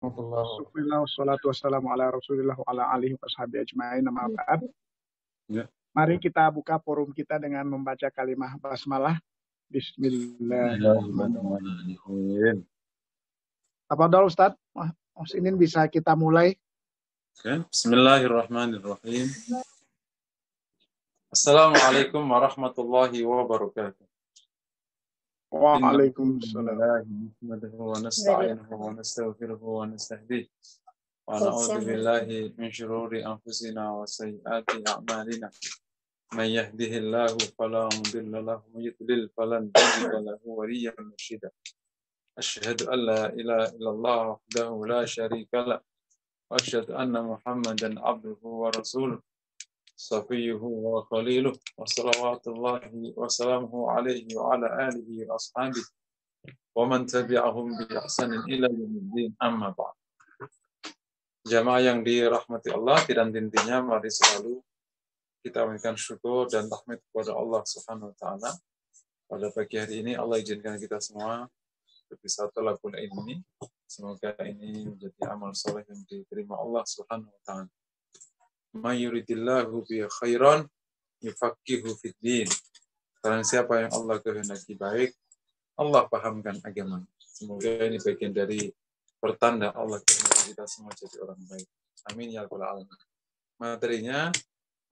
warahmatullahi Bismillah, wassalatu wassalamu ala rasulillah wa ala alihi wa sahbihi ajma'in, nama ba'd. wabarakatuh. Mari kita buka forum kita dengan membaca kalimah basmalah. Bismillahirrahmanirrahim. Bismillahirrahmanirrahim. Tafadhol Ustaz, Mas Inin bisa kita mulai. Bismillahirrahmanirrahim. Assalamualaikum warahmatullahi wabarakatuh. Waalaikumsalam. Nahmaduhu wa nasta'inuhu wa nastaghfiruhu wa nastahdihi wa na'udzu billahi min shururi anfusina wa sayyiati a'malina. Man yahdihillahu fala mudilla lahu wa yudlil falan tajida lahu waliyyan mursyida. Asyhadu an la ilaha illallah wahdahu la syarika lah wa asyhadu anna Muhammadan abduhu wa rasuluh safiyuhu wa khaliluh wa salawatullahi wa salamuhu alaihi wa ala alihi wa ashabihi wa man tabi'ahum bi ihsanin ila yaumiddin, amma ba'd. Jamaah yang dirahmati Allah, tidak intinya mari selalu kita memberikan syukur dan tahmid kepada Allah Subhanahu wa taala. Pada pagi hari ini Allah izinkan kita semua berpisah talabul ilmi. Semoga ini menjadi amal soleh yang diterima Allah Subhanahu wa taala. May yuridillahu bi khairan yufaqihu fid din. Barang siapa yang Allah kehendaki baik, Allah pahamkan agama. Semoga ini bagian dari pertanda Allah kehendaki kita semua jadi orang baik. Amin ya rabbal alamin. Materinya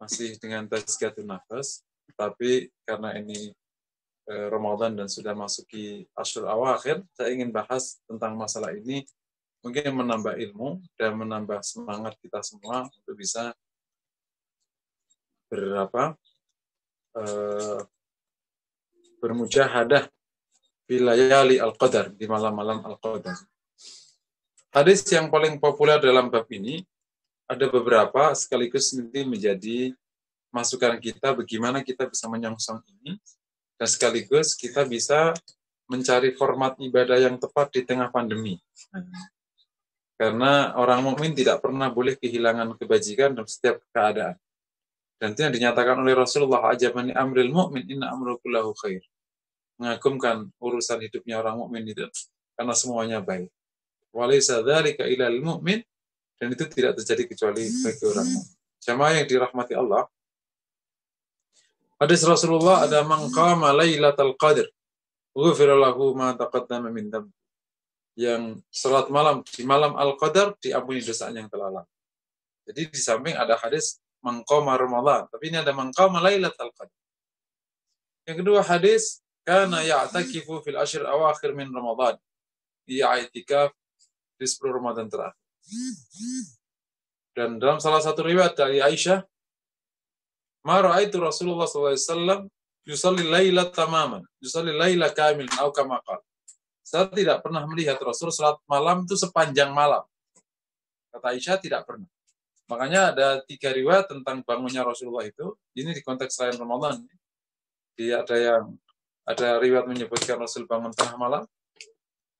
masih dengan tazkiyatun nafas, tapi karena ini Ramadan dan sudah masuki Ashur Awakhir, saya ingin bahas tentang masalah ini, mungkin menambah ilmu dan menambah semangat kita semua untuk bisa bermujahadah bilayali al-qadar, di malam-malam al-qadar. Hadis yang paling populer dalam bab ini ada beberapa, sekaligus nanti menjadi masukan kita bagaimana kita bisa menyongsong ini, dan sekaligus kita bisa mencari format ibadah yang tepat di tengah pandemi. Karena orang mukmin tidak pernah boleh kehilangan kebajikan dalam setiap keadaan. Dan itu yang dinyatakan oleh Rasulullah, ajabani amril mu'min inna amru kullahu khair. Mengagumkan urusan hidupnya orang mukmin itu karena semuanya baik. Walaysa dzalika ilal mu'min, dan itu tidak terjadi kecuali bagi orang mukmin. Jamaah yang dirahmati Allah, hadis Rasulullah ada man qama lailatul qadr ghufira lahu ma taqaddama min dzambi. Yang salat malam di malam al-qadar diampuni dosanya yang telah lalu. Jadi di samping ada hadis man qama Ramadan, tapi ini ada man qama lailatul qadr. Yang kedua hadis kana ya'takifu fil ashr awakhir min Ramadan. Dia i'tikaf di 10 Ramadan terakhir. Dan dalam salah satu riwayat dari Aisyah, ma ra'aitu Rasulullah sallallahu alaihi wasallam yusalli laila tamaman, yusalli laila kamil atau kama qala. Saya tidak pernah melihat Rasul salat malam itu sepanjang malam. Kata Aisyah tidak pernah. Makanya ada 3 riwayat tentang bangunnya Rasulullah itu. Ini di konteks selain Ramadan. Dia ada riwayat menyebutkan Rasul bangun tengah malam,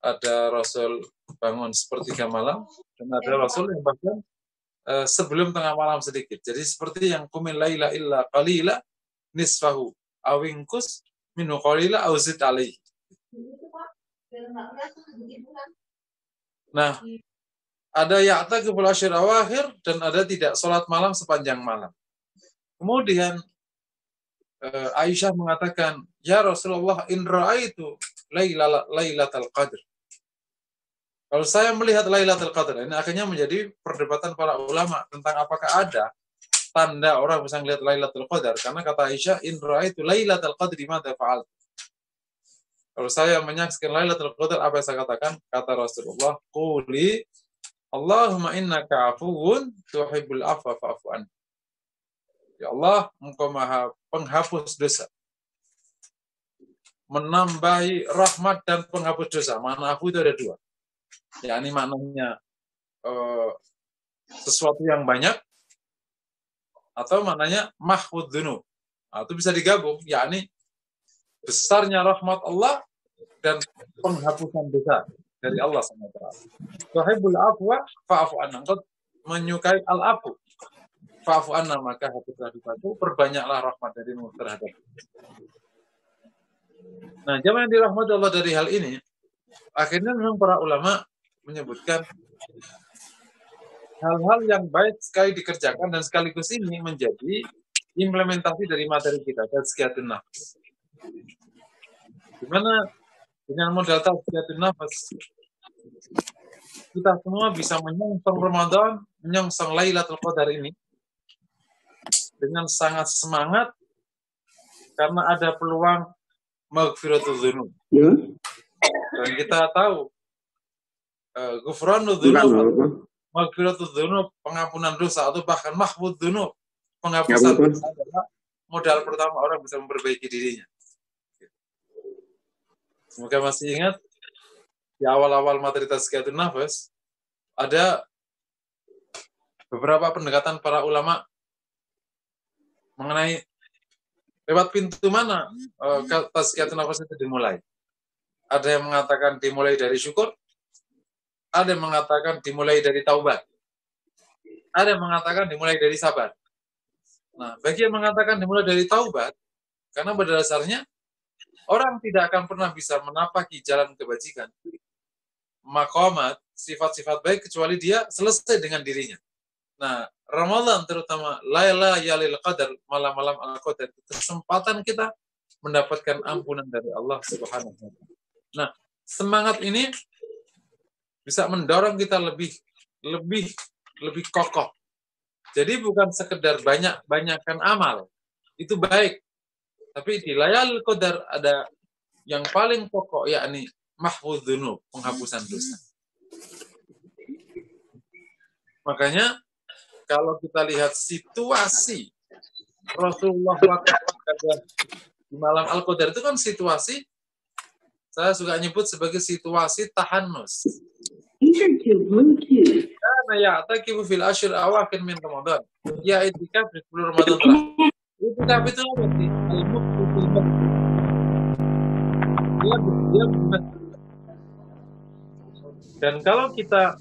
ada Rasul bangun sepertiga malam, dan ada Rasul yang bahkan sebelum tengah malam sedikit. Jadi seperti yang qumil laila illa qalila nisfahu awingkus minhu qalila auzid alaihi. Nah, ada ya'takiful ashr awakhir dan ada tidak salat malam sepanjang malam. Kemudian Aisyah mengatakan, ya Rasulullah, in ra'aitu lailatul qadr. Kalau saya melihat Lailatul Qadar, ini akhirnya menjadi perdebatan para ulama tentang apakah ada tanda orang bisa melihat Lailatul Qadar. Karena kata Aisyah, in ra'aitu Lailatul Qadri madza fa'altu. Kalau saya menyaksikan Lailatul Qadar, apa yang saya katakan? Kata Rasulullah, quli Allahumma innaka afuwun tuhibbul afwa fa'fu anni. Ya Allah, Engkau Maha penghapus dosa, menambahi rahmat dan penghapus dosa. Makna afu itu ada 2. Ya, ini maknanya sesuatu yang banyak, atau maknanya mahfud dzunub. Itu bisa digabung, yakni besarnya rahmat Allah dan penghapusan dosa dari Allah SWT. Tuhibbul afwa fa'fu anna. Engkau menyukai al-afu fa'fu anna, maka hapuslah dosaku, perbanyaklah rahmat darimu terhadap. Nah, jamaah yang dirahmati Allah, dari hal ini akhirnya memang para ulama menyebutkan hal-hal yang baik sekali dikerjakan dan sekaligus ini menjadi implementasi dari materi kita, tazkiyatun nafs. Dimana dengan modal tazkiyatun nafs kita semua bisa menyongsong Ramadan, menyongsong Lailatul Qadar ini dengan sangat semangat karena ada peluang maghfiratul dzunub. Ya. Dan kita tahu ghufranul dzunub, maghfiratul dzunub, pengampunan dosa atau bahkan mahfud dzunub, penghapusan dosa adalah modal pertama orang bisa memperbaiki dirinya. Semoga masih ingat di awal-awal materi tazkiyatun nafas ada beberapa pendekatan para ulama mengenai lewat pintu mana tazkiyatun nafas itu dimulai. Ada yang mengatakan dimulai dari syukur, ada yang mengatakan dimulai dari taubat, ada yang mengatakan dimulai dari sabar. Nah, bagi yang mengatakan dimulai dari taubat, karena pada dasarnya orang tidak akan pernah bisa menapaki jalan kebajikan, maqamat, sifat-sifat baik kecuali dia selesai dengan dirinya. Nah, Ramadan terutama Lailatul Qadar, malam-malam Al-Qadar, kesempatan kita mendapatkan ampunan dari Allah Subhanahu wa taala. Nah, semangat ini bisa mendorong kita lebih kokoh. Jadi bukan sekedar banyakkan amal, itu baik. Tapi di Lailatul Qadar ada yang paling pokok, yakni mahfuz dzunub, penghapusan dosa. Makanya kalau kita lihat situasi Rasulullah di malam Al-Qadar itu kan situasi, saya suka nyebut sebagai situasi tahannus. Karena ya'takifu fil ashr awakhir min Ramadan. Ya itikaf di 10 Ramadan terakhir. Itikaf itu apa sih? Dan kalau kita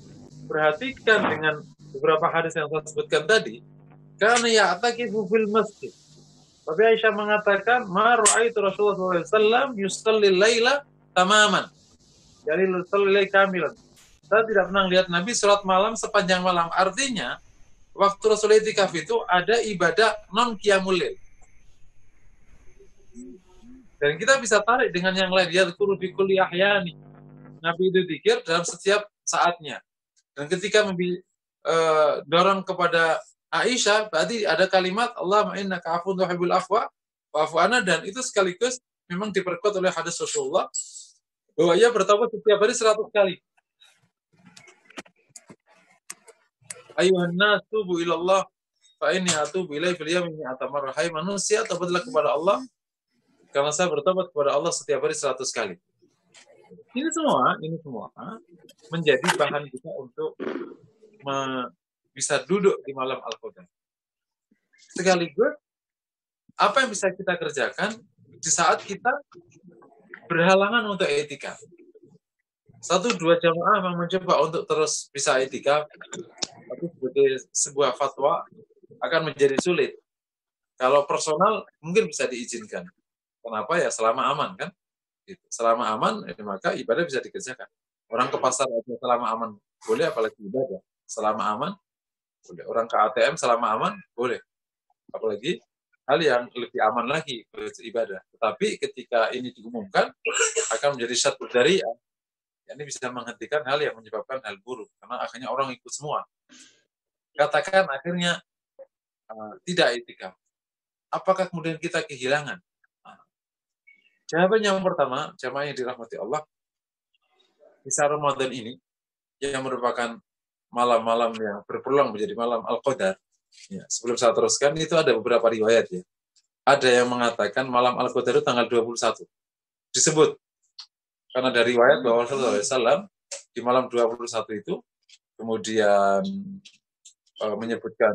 perhatikan dengan beberapa hadis yang saya sebutkan tadi, karena ya'takifu fil masjid. Tapi Aisyah mengatakan, "Ma ra'aitu Rasulullah SAW yusalli laila tamaman." Jadi yusalli kamilan. Saya tidak pernah lihat Nabi sholat malam sepanjang malam. Artinya, waktu Rasul itikaf itu ada ibadah non-qiyamul lail. Dan kita bisa tarik dengan yang lain. Yadhkuru fi kulli ahyani. Nabi itu zikir dalam setiap saatnya. Dan ketika dorong kepada Aisyah, berarti ada kalimat Allahumma innaka afuwwun tuhibbul afwa wa'fu anna, dan itu sekaligus memang diperkuat oleh hadis Rasulullah bahwa ia bertaubat setiap hari 100 kali. Ayuhan nas tubu ilallah fa inni atubu ilaihi fil yawmi mi'ata marrah. Hai manusia, taubatlah kepada Allah karena saya bertobat kepada Allah setiap hari 100 kali. Ini semua menjadi bahan kita untuk bisa duduk di malam Al-Qadar. Sekaligus apa yang bisa kita kerjakan di saat kita berhalangan untuk i'tikaf. 1-2 jamaah memang mencoba untuk terus bisa i'tikaf, tapi sebagai sebuah fatwa akan menjadi sulit. Kalau personal mungkin bisa diizinkan. Kenapa ya? Selama aman kan? Selama aman, maka ibadah bisa dikerjakan. Orang ke pasar aja selama aman boleh, apalagi ibadah. Selama aman boleh. Orang ke ATM selama aman boleh. Apalagi hal yang lebih aman lagi ibadah. Tetapi ketika ini diumumkan akan menjadi satu dariah. Ini bisa menghentikan hal yang menyebabkan hal buruk, karena akhirnya orang ikut semua. Katakan akhirnya tidak i'tikaf. Apakah kemudian kita kehilangan? Jawaban yang pertama, jamaah yang dirahmati Allah, kisah Ramadan ini yang merupakan malam-malam yang berpeluang menjadi malam Al-Qadar. Ya, sebelum saya teruskan, itu ada beberapa riwayat ya. Ada yang mengatakan malam Al-Qadar itu tanggal 21. Disebut karena dari riwayat bahwa Rasulullah SAW di malam 21 itu kemudian menyebutkan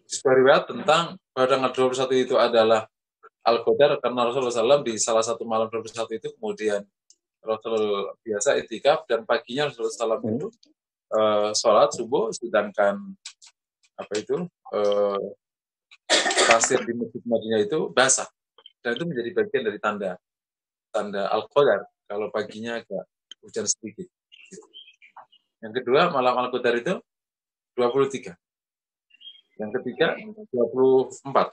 sebuah riwayat tentang pada tanggal 21 itu adalah Al-Qadar, karena Rasulullah SAW di salah satu malam 21 itu kemudian Rasul biasa i'tikaf, dan paginya Rasulullah SAW itu sholat subuh, sedangkan pasir di Masjid Madinah itu basah, dan itu menjadi bagian dari tanda Al-Qadar. Kalau paginya agak hujan sedikit. Yang kedua, malam Al-Qadar itu 23. Yang ketiga 24.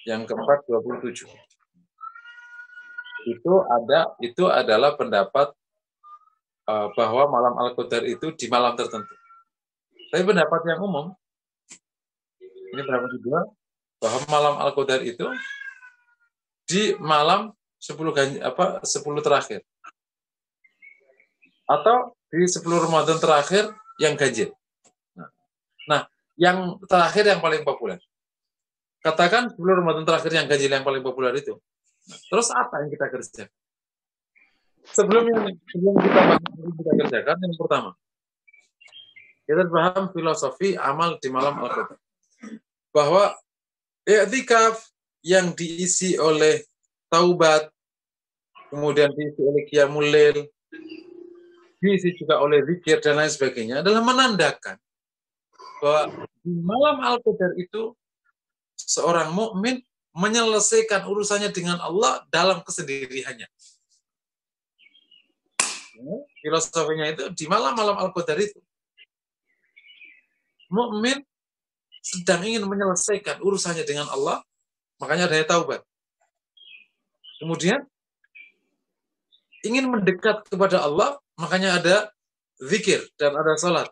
Yang keempat 27. Itu adalah pendapat bahwa malam Al-Qadar itu di malam tertentu. Tapi pendapat yang umum, ini pendapat kedua, bahwa malam Al-Qadar itu di malam 10 terakhir. Atau di 10 Ramadan terakhir yang ganjil. Nah, yang terakhir yang paling populer. Katakan 10 Ramadan terakhir yang ganjil yang paling populer itu. Nah, terus apa yang kita kerjakan? Sebelum kita kerjakan, yang pertama, kita paham filosofi amal di malam Al-Qadar. Bahwa i'tikaf yang diisi oleh taubat, kemudian diisi oleh qiyamul lail, diisi juga oleh zikir dan lain sebagainya, adalah menandakan bahwa di malam Al-Qadar itu seorang mukmin menyelesaikan urusannya dengan Allah dalam kesendiriannya. Filosofinya itu di malam-malam Al-Qadar itu mukmin sedang ingin menyelesaikan urusannya dengan Allah, makanya adanya taubat. Kemudian ingin mendekat kepada Allah, makanya ada zikir dan ada salat.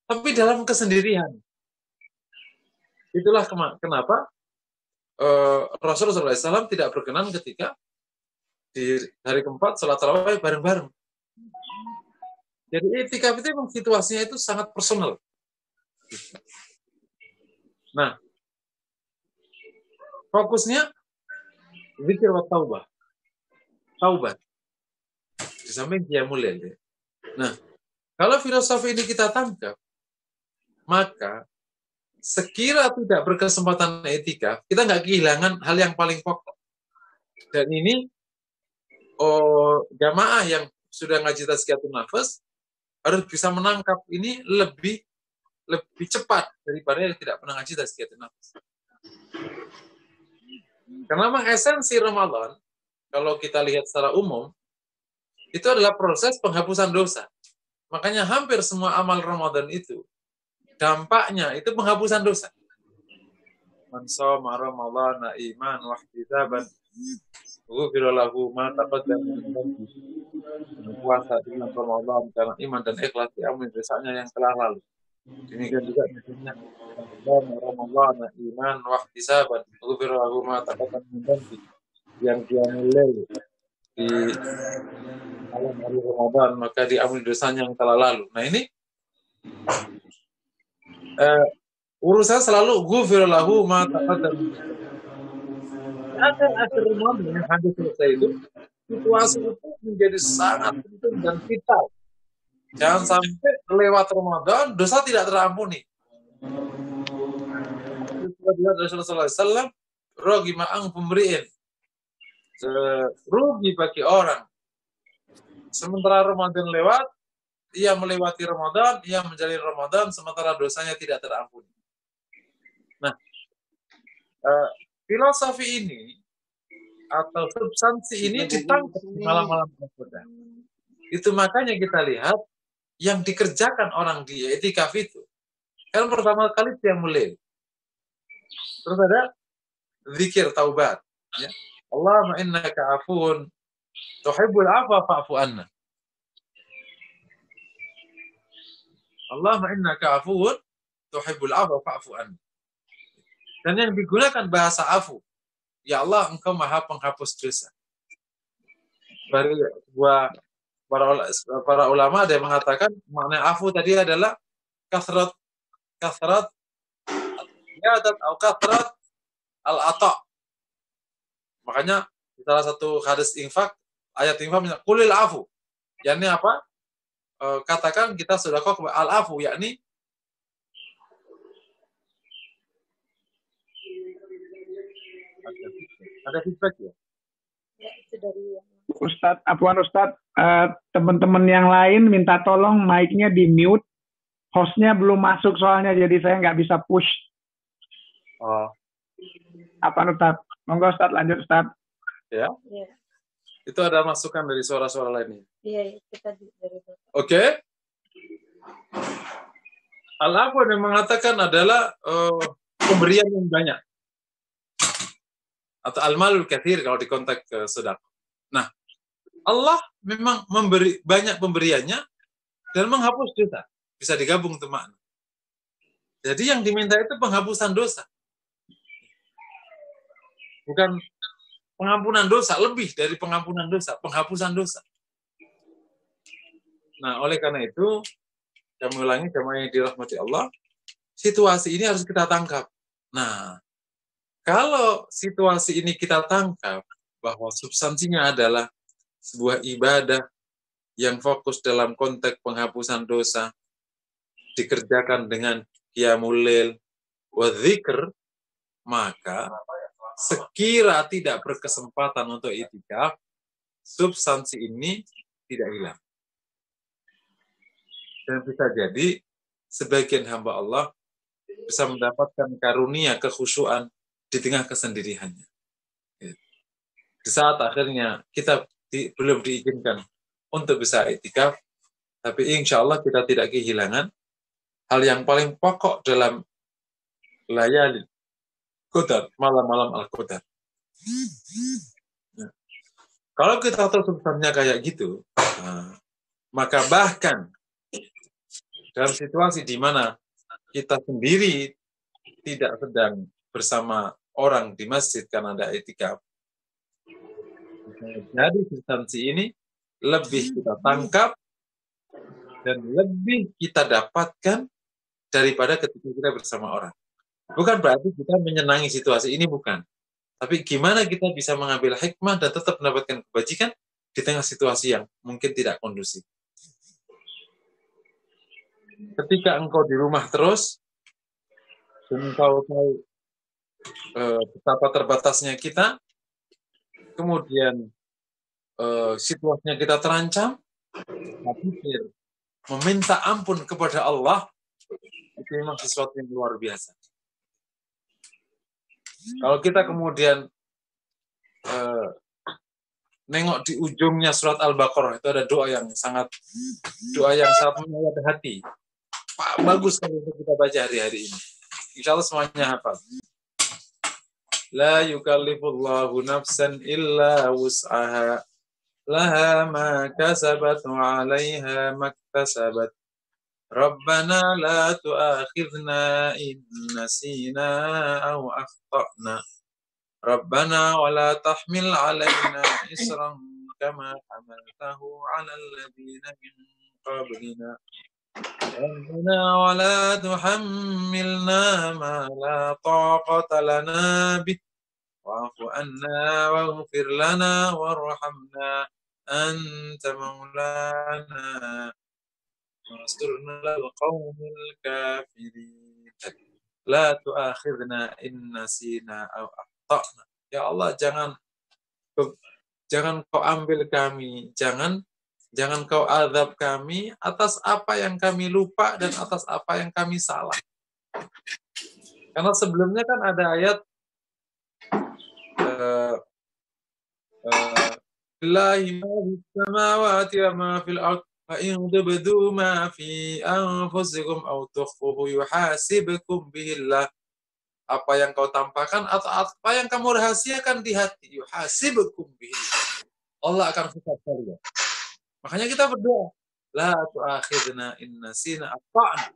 Tapi dalam kesendirian. Itulah kenapa Rasulullah SAW tidak berkenan ketika di hari keempat salat tarawih bareng-bareng. Jadi i'tikaf itu memang situasinya itu sangat personal. Nah, fokusnya zikir wa taubah. Taubat. Di samping qiyamul lail. Nah, kalau filosofi ini kita tangkap, maka sekira tidak berkesempatan i'tikaf, kita nggak kehilangan hal yang paling pokok. Dan ini jamaah yang sudah ngaji tazkiyatun nafas harus bisa menangkap ini lebih cepat daripada yang tidak pernah ngaji tazkiyatun nafas. Karena memang esensi Ramadan, kalau kita lihat secara umum, itu adalah proses penghapusan dosa. Makanya hampir semua amal Ramadan itu, dampaknya itu penghapusan dosa. Man shoma Ramadhana iman wa ihtisaban ghufira lahu ma taqaddama min dhanbi. Puasa di bulan Ramadan karena iman dan ikhlas diampuni dosanya yang telah lalu. Demikian juga misalnya Ramadhana iman wa ihtisaban ghufira lahu ma taqaddama min dhanbi. Yang qiyamul lail di malam hari Ramadan maka diampuni dosanya yang telah lalu. Nah ini urusan selalu ghufira lahu ma taqaddama. Akhir Ramadan yang hadir selesai itu situasi itu menjadi sangat penting dan vital. Jangan sampai lewat Ramadan dosa tidak terampuni. Rasulullah SAW rogi ma'ang pemberiin. Rugi bagi orang. Sementara Ramadan lewat, ia melewati Ramadan, ia menjalani Ramadan, sementara dosanya tidak terampuni. Nah, filosofi ini atau substansi ini ditangkap di malam-malam Ramadan. Itu makanya kita lihat yang dikerjakan orang di i'tikaf itu. Yang pertama kali qiyamul lail. Terus ada zikir taubat. Ya. Allahumma innaka afuun tuhibbul afwa fa'fu anna. Allahumma innaka afuun tuhibbul afwa fa'fu anna. Dan yang digunakan bahasa afu. Ya Allah, engkau maha penghapus dosa. Para ulama ada yang mengatakan makna afu tadi adalah kasrat yadat atau kasrat al-ata. Makanya di salah satu hadis infak, ayat infak qulil afu. Yakni apa? Katakan kita sedekah kepada al-afu, yakni ada feedback ya? Ya, itu dari Ustadz, teman-teman yang lain minta tolong mic-nya di mute. Hostnya belum masuk soalnya, jadi saya nggak bisa push. Oh. Apa Ustadz? Monggo Ustadz, lanjut Ustadz. Ya. Ya. Itu ada masukan dari suara-suara lainnya. Iya, kita dari Oke. Al-Afwan yang mengatakan adalah pemberian yang banyak. Atau al-malul katsir kalau di konteks sedekah. Nah, Allah memang memberi banyak pemberiannya dan menghapus dosa. Bisa digabung tuh makna. Jadi yang diminta itu penghapusan dosa. Bukan pengampunan dosa, lebih dari pengampunan dosa, penghapusan dosa. Nah, oleh karena itu, kami ulangi, jamaah yang dirahmati Allah, situasi ini harus kita tangkap. Nah, kalau situasi ini kita tangkap, bahwa substansinya adalah sebuah ibadah yang fokus dalam konteks penghapusan dosa, dikerjakan dengan qiyamul lail wa dzikr, maka sekira tidak berkesempatan untuk itikaf, substansi ini tidak hilang. Dan bisa jadi sebagian hamba Allah bisa mendapatkan karunia kekhusyuan di tengah kesendiriannya. Di saat akhirnya kita belum diizinkan untuk bisa itikaf, tapi insya Allah kita tidak kehilangan hal yang paling pokok dalam layali Qadar, malam-malam Al-Qadar. Nah, kalau kita tahu substansinya kayak gitu, maka bahkan dalam situasi di mana kita sendiri tidak sedang bersama orang di masjid karena ada itikaf, jadi substansi ini lebih kita tangkap dan lebih kita dapatkan daripada ketika kita bersama orang. Bukan berarti kita menyenangi situasi ini, bukan. Tapi gimana kita bisa mengambil hikmah dan tetap mendapatkan kebajikan di tengah situasi yang mungkin tidak kondusif. Ketika engkau di rumah terus, dan engkau tahu betapa terbatasnya kita, kemudian situasinya kita terancam, tapi meminta ampun kepada Allah, itu memang sesuatu yang luar biasa. Kalau kita kemudian nengok di ujungnya surat Al-Baqarah, itu ada doa yang sangat menyayat hati. Bagus kalau kita baca hari-hari ini. Insya Allah semuanya hafal. La yukallifullahu nafsan illa wus'aha laha ma kasabat wa 'alaiha maktasabat. Rabbana la tu'akhidna in nasina aw akhtana. Rabbana wa la tahmil 'alaina isran kama hamaltahu 'alal ladzina min qablina. Rabbana wa la tuhammilna ma la taqata lana bih. Wa'fu anna waghfir lana warhamna anta maulana. Wasturna lal qawmil kafirin. La tu'akhidna in nasina aw akhtana. Ya Allah, jangan kau ambil kami, jangan kau azab kami atas apa yang kami lupa dan atas apa yang kami salah. Karena sebelumnya kan ada ayat Lillahi ma fis samawati wa ma fil ardh. فَإِنْ تُبْدُوا مَا فِي أَنْفُسِكُمْ أَوْ تُخْفُوهُ يُحَاسِبْكُمْ بِهِ اللَّهُ. Apa yang kau tampakkan atau apa yang kamu rahasiakan di hati, yuhasibukum bihi. Allah akan hisab kalian. Makanya kita berdoa, la tu'akhidna in nasina akhtana.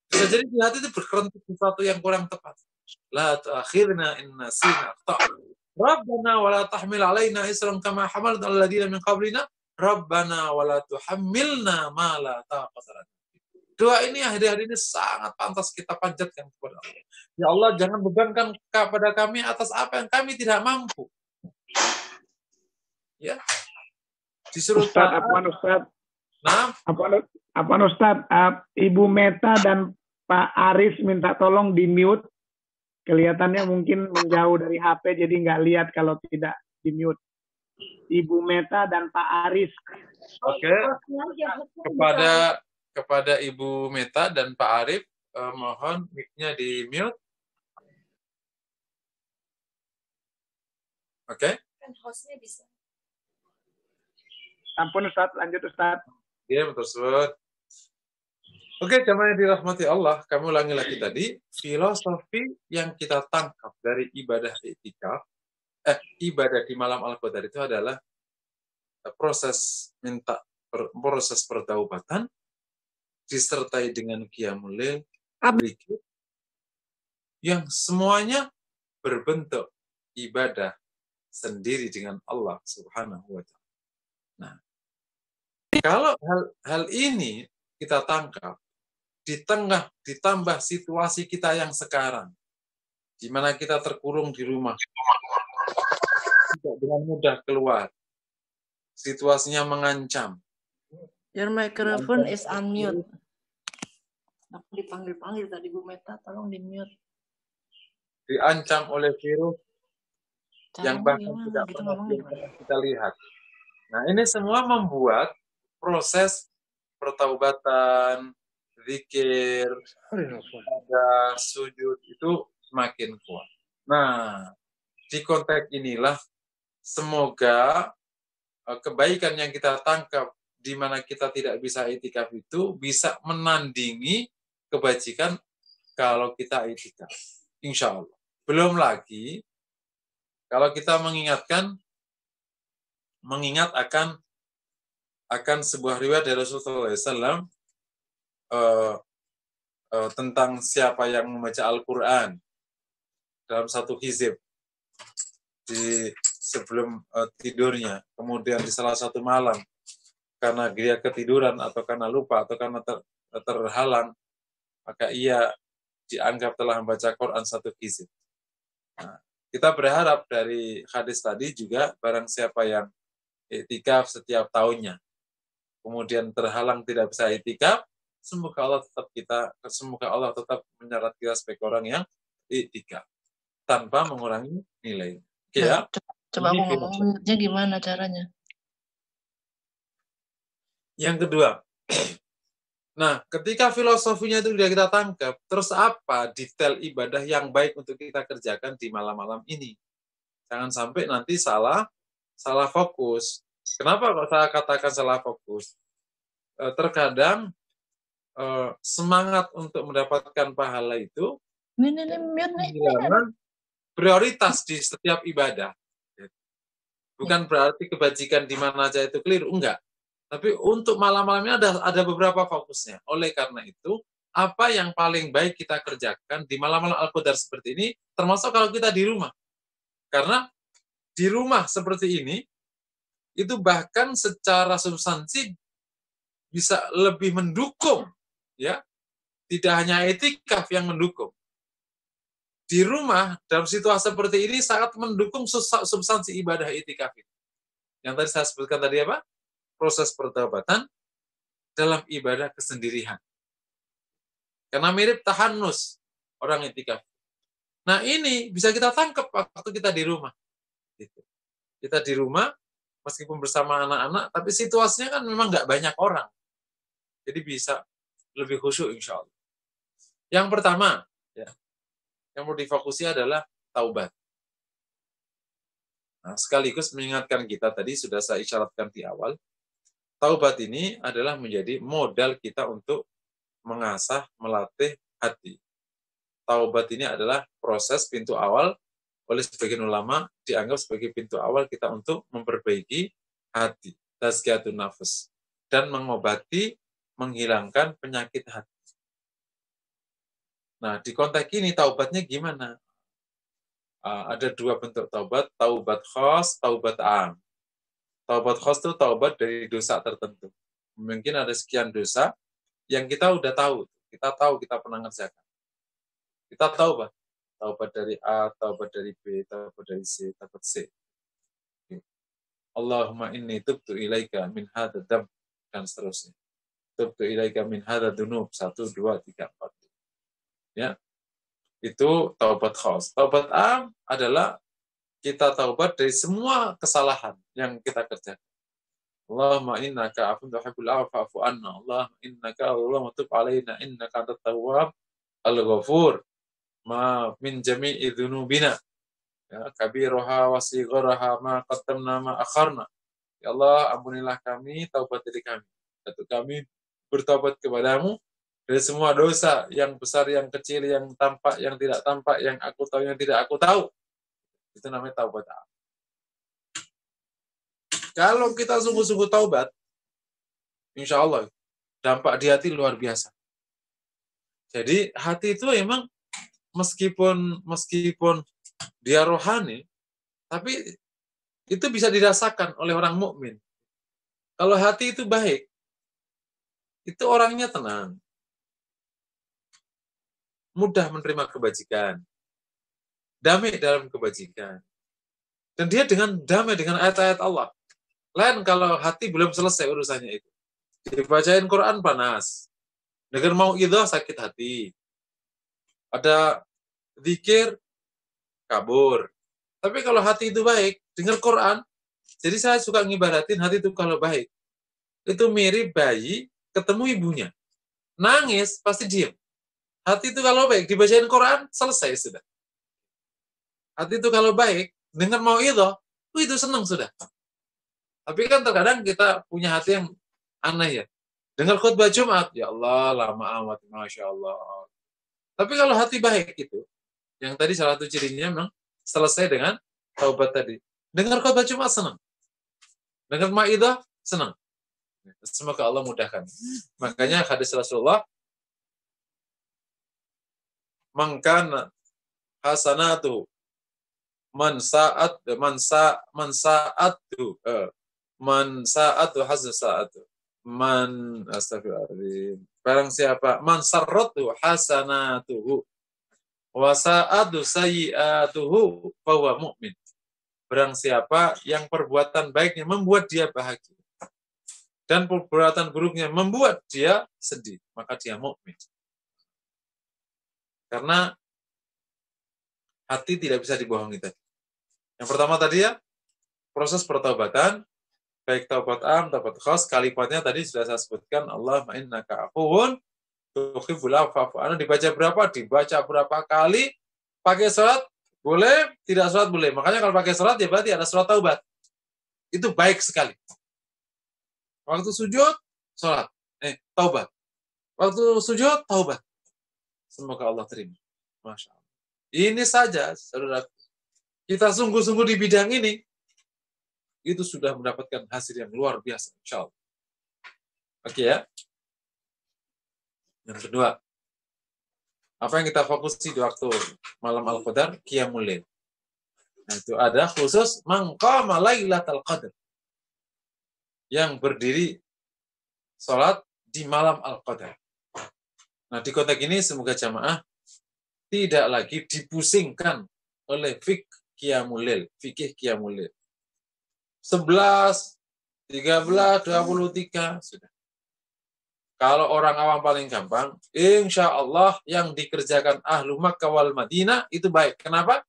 Bisa jadi di hati itu berkerentuk sesuatu yang kurang tepat. La tu'akhidna in nasina akhtana. Rabbana wa la tahmil alaina isran kama hamalna 'alal ladzina min qablina. Rabbana wa la tuhammilna ma la taqata lana. Doa ini hari-hari ini sangat pantas kita panjatkan kepada Allah. Ya Allah, jangan bebankan kepada kami atas apa yang kami tidak mampu. Ya. Disuruh Ustaz, Ustaz. Nah, Ustaz, Ibu Meta dan Pak Aris minta tolong di mute. Kelihatannya mungkin menjauh dari HP jadi nggak lihat kalau tidak di mute. Ibu Meta dan Pak Aris. Oke. Kepada Ibu Meta dan Pak Arif, mohon mic-nya di mute. Oke. Kan hostnya bisa. Ampun Ustaz, lanjut Ustaz. Ya, tersebut. Oke, jamaah yang dirahmati Allah, kami ulangi lagi tadi, filosofi yang kita tangkap dari ibadah i'tikaf, ibadah di malam Al-Qadar itu adalah proses pertaubatan disertai dengan qiyamul lail, zikir, yang semuanya berbentuk ibadah sendiri dengan Allah Subhanahu wa Ta'ala. Nah, kalau hal ini kita tangkap ditambah situasi kita yang sekarang, di mana kita terkurung di rumah, tidak dengan mudah keluar, situasinya mengancam. Your microphone is unmute. Aku dipanggil-panggil tadi Bu Meta, tolong di-mute. Diancam oleh virus yang bahkan tidak kita pernah kita lihat. Nah, ini semua membuat proses pertaubatan, zikir, sujud itu semakin kuat. Nah, di konteks inilah semoga kebaikan yang kita tangkap di mana kita tidak bisa i'tikaf itu bisa menandingi kebajikan kalau kita i'tikaf. Insya Allah. Belum lagi kalau kita mengingat akan sebuah riwayat dari Rasulullah SAW tentang siapa yang membaca Al-Quran dalam satu hizib sebelum tidurnya, kemudian di salah satu malam karena dia ketiduran atau karena lupa atau karena terhalang, maka ia dianggap telah membaca Quran satu hizib. Nah, kita berharap dari hadis tadi juga barang siapa yang i'tikaf setiap tahunnya, kemudian terhalang tidak bisa i'tikaf, semoga Allah tetap menyerat kita sebagai orang yang i'tikaf tanpa mengurangi nilai. Oke, ya. Coba aku ngomongnya gimana caranya. Yang kedua, nah ketika filosofinya itu sudah kita tangkap, terus apa detail ibadah yang baik untuk kita kerjakan di malam-malam ini? Jangan sampai nanti salah fokus. Kenapa kok saya katakan salah fokus? Terkadang semangat untuk mendapatkan pahala itu kehilangan prioritas di setiap ibadah. Bukan berarti kebajikan di mana aja itu keliru, enggak. Tapi untuk malam-malamnya ada beberapa fokusnya. Oleh karena itu, apa yang paling baik kita kerjakan di malam-malam Al-Qadar seperti ini, termasuk kalau kita di rumah. Karena di rumah seperti ini, itu bahkan secara substansi bisa lebih mendukung, ya. Tidak hanya i'tikaf yang mendukung. Di rumah dalam situasi seperti ini sangat mendukung substansi ibadah i'tikaf itu. Yang tadi saya sebutkan tadi apa? Proses pertaubatan dalam ibadah kesendirian. Karena mirip tahannus orang i'tikaf. Nah, ini bisa kita tangkap waktu kita di rumah. Kita di rumah meskipun bersama anak-anak, tapi situasinya kan memang nggak banyak orang. Jadi bisa lebih khusyuk insya Allah. Yang pertama, ya, yang perlu difokusi adalah taubat. Nah, sekaligus mengingatkan kita, tadi sudah saya isyaratkan di awal, taubat ini adalah menjadi modal kita untuk mengasah, melatih hati. Taubat ini adalah proses pintu awal, oleh sebagian ulama dianggap sebagai pintu awal kita untuk memperbaiki hati, tazkiyatun nafs, dan mengobati, menghilangkan penyakit hati. Nah, di konteks ini taubatnya gimana? Ada dua bentuk taubat, taubat khas, taubat am. Taubat khas itu taubat dari dosa tertentu. Mungkin ada sekian dosa yang kita udah tahu, kita pernah ngerjakan. Kita tahu, Pak. Taubat dari A, taubat dari B, taubat dari C, taubat C. Allahumma inni tubtu ilaika min hadha dam, dan seterusnya. Tubtu ilaika min hadha dunub, 1, 2, 3, 4. Ya, itu taubat khas. Taubat am adalah kita taubat dari semua kesalahan yang kita kerjakan. Allahumma innaka afun tuhibbul afwa fa'fu anna. Allahumma innaka Allahumma tub alaina innaka antat tawwab al-ghafur. Ma min jami'i dzunubina. Ya, kabiraha wa sigharaha ma qaddamna ma akharna. Ya Allah, ampunilah kami, taubat dari kami. Atau kami bertobat kepadamu dari semua dosa, yang besar, yang kecil, yang tampak, yang tidak tampak, yang aku tahu, yang tidak aku tahu. Itu namanya taubat. Kalau kita sungguh-sungguh taubat, insya Allah, dampak di hati luar biasa. Jadi hati itu emang meskipun dia rohani, tapi itu bisa dirasakan oleh orang mukmin. Kalau hati itu baik, itu orangnya tenang, mudah menerima kebajikan, damai dalam kebajikan, dan dia dengan damai dengan ayat-ayat Allah. Lain kalau hati belum selesai urusannya itu, dibacain Quran panas, dengar mau idhah sakit hati, ada zikir kabur. Tapi kalau hati itu baik, dengar Quran, jadi saya suka ngibaratin hati itu kalau baik. Itu mirip bayi ketemu ibunya. Nangis, pasti diam. Hati itu kalau baik, dibacain Quran, selesai sudah. Hati itu kalau baik, dengar mau itu senang sudah. Tapi kan terkadang kita punya hati yang aneh ya. Dengar khutbah Jumat, ya Allah, lama amat, Masya Allah. Tapi kalau hati baik itu, yang tadi salah satu cirinya memang selesai dengan taubat tadi. Dengar khutbah Jumat senang. Dengar Maidah senang. Semoga Allah mudahkan. Makanya hadis Rasulullah, mangkana hasanatu man sa'atu hasanatu man astagfirullahaladzim. Barang siapa man sarratu hasanatuhu wa sa'atu sayyi'atuhu fahuwa mu'min. Barang siapa yang perbuatan baiknya membuat dia bahagia dan perbuatan buruknya membuat dia sedih, maka dia mukmin. Karena hati tidak bisa dibohongi tadi. Yang pertama tadi ya, proses pertaubatan, baik taubat am, taubat khas, kalimatnya tadi sudah saya sebutkan, Allahumma innaka afuwun tuhibbul afwa fa'fu anhu. Dibaca berapa? Dibaca berapa kali? Pakai sholat? Boleh, tidak sholat boleh. Makanya kalau pakai sholat ya berarti ada sholat taubat. Itu baik sekali. Waktu sujud, sholat. Taubat. Waktu sujud, taubat. Semoga Allah terima. Masya Allah. Ini saja, saudara. Kita sungguh-sungguh di bidang ini, itu sudah mendapatkan hasil yang luar biasa. Insya Allah. Oke ya. Yang kedua. Apa yang kita fokusi di waktu malam Al-Qadar? Qiyamul Lail. Nah, itu ada khusus maqama Lailatul Qadar. Yang berdiri sholat di malam Al-Qadar. Nah, di konteks ini semoga jamaah tidak lagi dipusingkan oleh fikih Qiyamul Lail. 11, 13, 23, sudah. Kalau orang awam paling gampang, insya Allah yang dikerjakan Ahlu Makkah wal Madinah itu baik. Kenapa?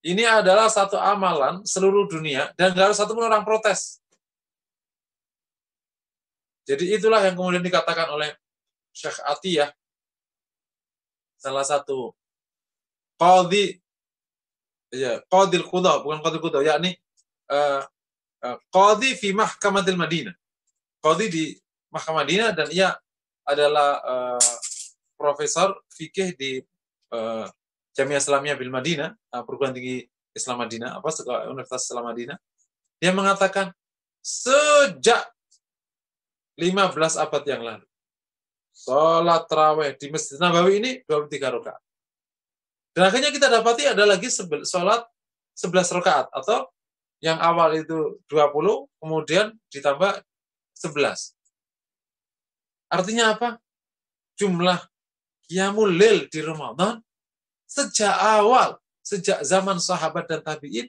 Ini adalah satu amalan seluruh dunia dan nggak ada satupun orang protes. Jadi itulah yang kemudian dikatakan oleh Syekh Atiyah, salah satu qadil qudah, bukan qadil qudah, yakni qadhi fi mahkamatil Madinah. Qadhi di Mahkamah Madinah, dan ia adalah profesor fikih di Jamiah Islamiyah bil Madinah, perguruan tinggi Islam Madinah, Universitas Islam Madinah. Dia mengatakan sejak 15 abad yang lalu, sholat tarawih di Masjid Nabawi ini 23 rakaat. Dan akhirnya kita dapati ada lagi sholat 11 rakaat, atau yang awal itu 20, kemudian ditambah 11. Artinya apa? Jumlah Qiyamul Lail di Ramadan sejak awal, sejak zaman sahabat dan tabi'in,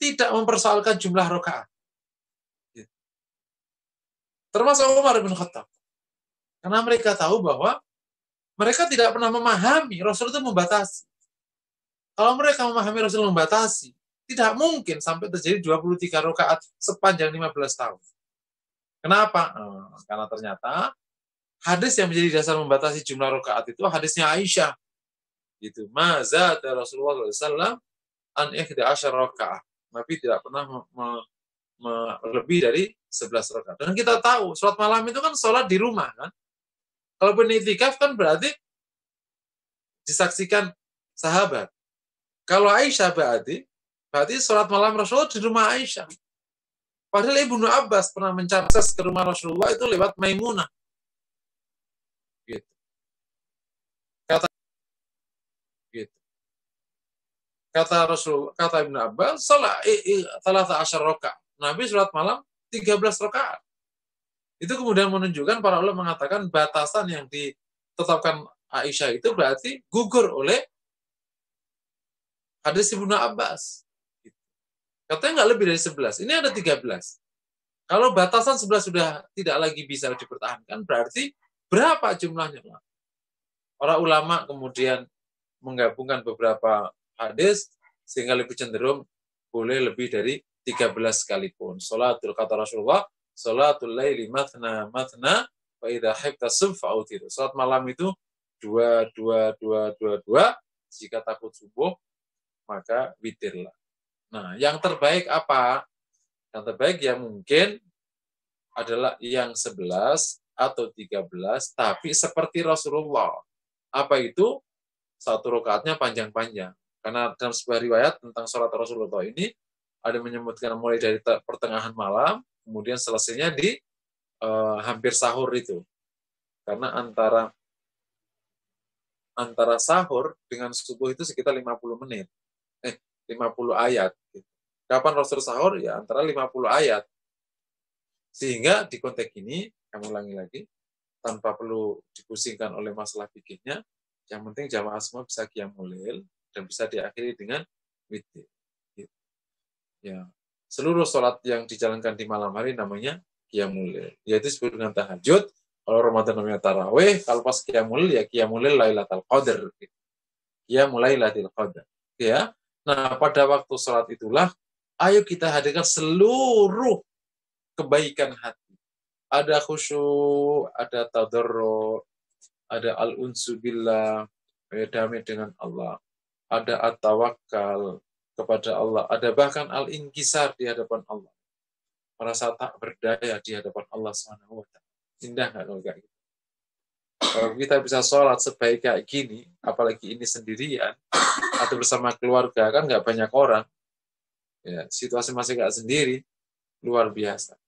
tidak mempersoalkan jumlah rakaat. Termasuk Umar bin Khattab. Karena mereka tahu bahwa mereka tidak pernah memahami Rasul itu membatasi. Kalau mereka memahami Rasul membatasi, tidak mungkin sampai terjadi 23 rakaat sepanjang 15 tahun. Kenapa? Karena ternyata hadis yang menjadi dasar membatasi jumlah rakaat itu hadisnya Aisyah. Itu mazada Rasulullah SAW an 11 rakaat. Nabi tidak pernah lebih dari 11 rakaat. Dan kita tahu sholat malam itu kan sholat di rumah kan. Kalau iktikaf kan berarti disaksikan sahabat. Kalau Aisyah berarti sholat malam Rasulullah di rumah Aisyah. Padahal Ibnu Abbas pernah mencakses ke rumah Rasulullah itu lewat Maimunah. Gitu. Kata Ibnu Abbas, salat 13 rakaat. Nabi sholat malam 13 rakaat. Itu kemudian menunjukkan para ulama mengatakan batasan yang ditetapkan Aisyah itu berarti gugur oleh hadis Ibnu Abbas. Katanya nggak lebih dari 11. Ini ada 13. Kalau batasan 11 sudah tidak lagi bisa dipertahankan, berarti berapa jumlahnya? Para ulama kemudian menggabungkan beberapa hadis sehingga lebih cenderung boleh lebih dari 13 sekalipun. Salatul kata Rasulullah, salatul laili matna matna fa idza hibta sum fa'utir. Salat malam itu 2 2 2 2 2, jika takut subuh maka witirlah. Nah, yang terbaik apa? Yang terbaik yang mungkin adalah yang 11 atau 13 tapi seperti Rasulullah. Apa itu? Satu rakaatnya panjang-panjang. Karena dalam sebuah riwayat tentang sholat Rasulullah ini ada menyebutkan mulai dari pertengahan malam, kemudian selesainya di hampir sahur itu. Karena antara sahur dengan subuh itu sekitar 50 menit. 50 ayat. Kapan Rasul sahur? Ya antara 50 ayat. Sehingga di konteks ini, kami ulangi lagi, tanpa perlu dipusingkan oleh masalah fikihnya, yang penting jamaah semua bisa qiyamul lail dan bisa diakhiri dengan witir. Ya, seluruh sholat yang dijalankan di malam hari namanya qiyamul lail. Yaitu disebut dengan tahajud. Kalau Ramadan namanya tarawih, kalau pas qiyamul lail ya qiyamul lail Lailatul Qadar. Qiyamul Lailatul Qadar. Ya. Nah, pada waktu sholat itulah ayo kita hadirkan seluruh kebaikan hati. Ada khusyuk, ada tadarru, ada al-unsu billah, damai dengan Allah. Ada at-tawakkal kepada Allah. Ada bahkan al-inkisar di hadapan Allah. Merasa tak berdaya di hadapan Allah SWT. Indah nggak kalau kayak gitu? Kalau kita bisa sholat sebaik kayak gini, apalagi ini sendirian, atau bersama keluarga, kan nggak banyak orang. Ya, situasi masih nggak sendiri, luar biasa.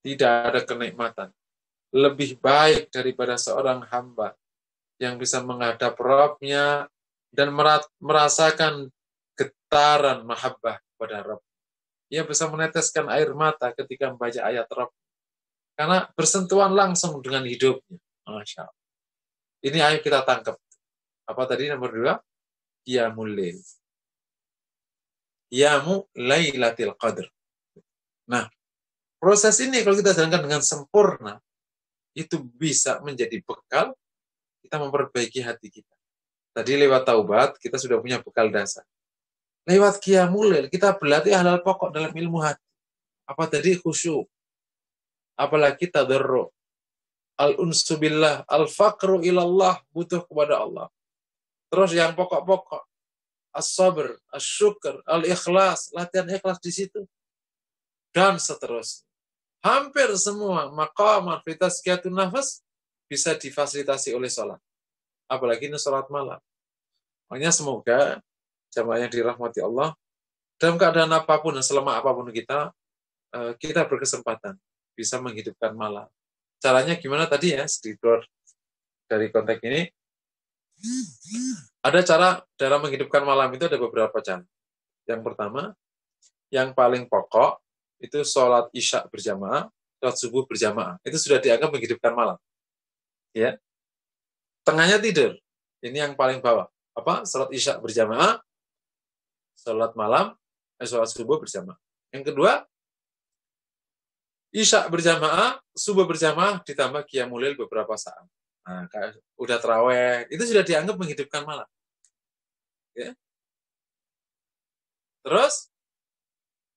Tidak ada kenikmatan. Lebih baik daripada seorang hamba yang bisa menghadap Rabb-nya dan merasakan getaran mahabbah kepada Rabb. Ia bisa meneteskan air mata ketika membaca ayat Rabb. Karena bersentuhan langsung dengan hidupnya. Masya Allah. Ini ayo kita tangkap. Apa tadi nomor 2? Qiyamul Lail. Qiyamu Lailatul Qadar. Nah, proses ini kalau kita jalankan dengan sempurna, itu bisa menjadi bekal kita memperbaiki hati kita. Tadi lewat taubat, kita sudah punya bekal dasar. Lewat qiyamul lail, kita berlatih hal-hal pokok dalam ilmu hati. Apa tadi? Khusyuk. Apalagi tadarru. Al-unsu billah, al-faqru ilallah, butuh kepada Allah. Terus yang pokok-pokok. As-sabr, as-syukr, al-ikhlas, latihan ikhlas di situ. Dan seterusnya. Hampir semua maqamat fi tazkiyatun nafas bisa difasilitasi oleh sholat. Apalagi ini sholat malam. Makanya semoga jamaah yang dirahmati Allah, dalam keadaan apapun dan selemah apapun kita berkesempatan bisa menghidupkan malam. Caranya gimana tadi ya, sedikit dari konteks ini. Ada cara dalam menghidupkan malam itu ada beberapa cara. Yang pertama, yang paling pokok, itu sholat isya berjamaah, sholat subuh berjamaah. Itu sudah dianggap menghidupkan malam. Ya. Tengahnya tidur. Ini yang paling bawah. Apa? Sholat isya berjamaah, sholat malam, sholat subuh berjamaah. Yang kedua, isya berjamaah, subuh berjamaah, ditambah qiyamul lail beberapa saat. Nah, udah tarawih, itu sudah dianggap menghidupkan malam. Ya. Terus,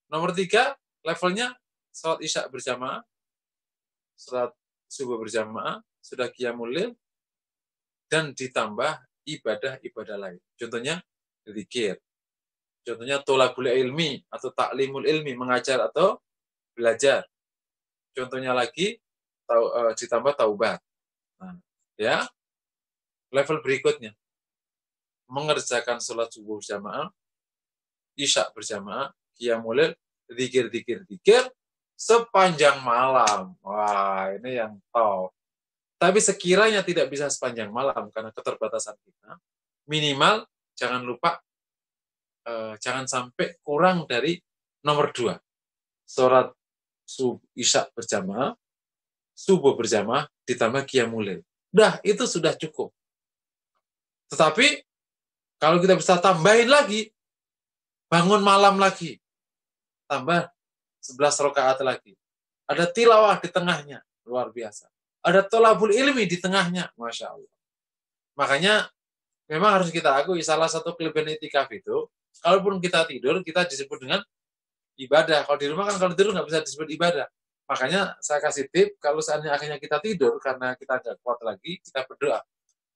nomor 3, levelnya sholat isya berjamaah, sholat subuh berjamaah, sudah qiyamul lail, dan ditambah ibadah-ibadah lain. Contohnya, zikir, Contohnya tolabul ilmi atau taklimul ilmi, mengajar atau belajar. Contohnya lagi ditambah taubat. Nah, ya, level berikutnya mengerjakan sholat subuh berjamaah, isya berjamaah, qiyamul lail, zikir sepanjang malam. Wah, ini yang top. Tapi sekiranya tidak bisa sepanjang malam karena keterbatasan kita, minimal jangan lupa jangan sampai kurang dari nomor 2. Sholat isya berjamaah, subuh berjamaah, ditambah qiyamul lail. Dah, itu sudah cukup. Tetapi kalau kita bisa tambahin lagi, bangun malam lagi, tambah 11 rakaat lagi. Ada tilawah di tengahnya, luar biasa. Ada tolabul ilmi di tengahnya, Masya Allah. Makanya memang harus kita akui salah satu kelebihan itikaf itu, kalaupun kita tidur, kita disebut dengan ibadah. Kalau di rumah kan kalau tidur nggak bisa disebut ibadah. Makanya saya kasih tip, kalau seandainya akhirnya kita tidur karena kita nggak kuat lagi, kita berdoa.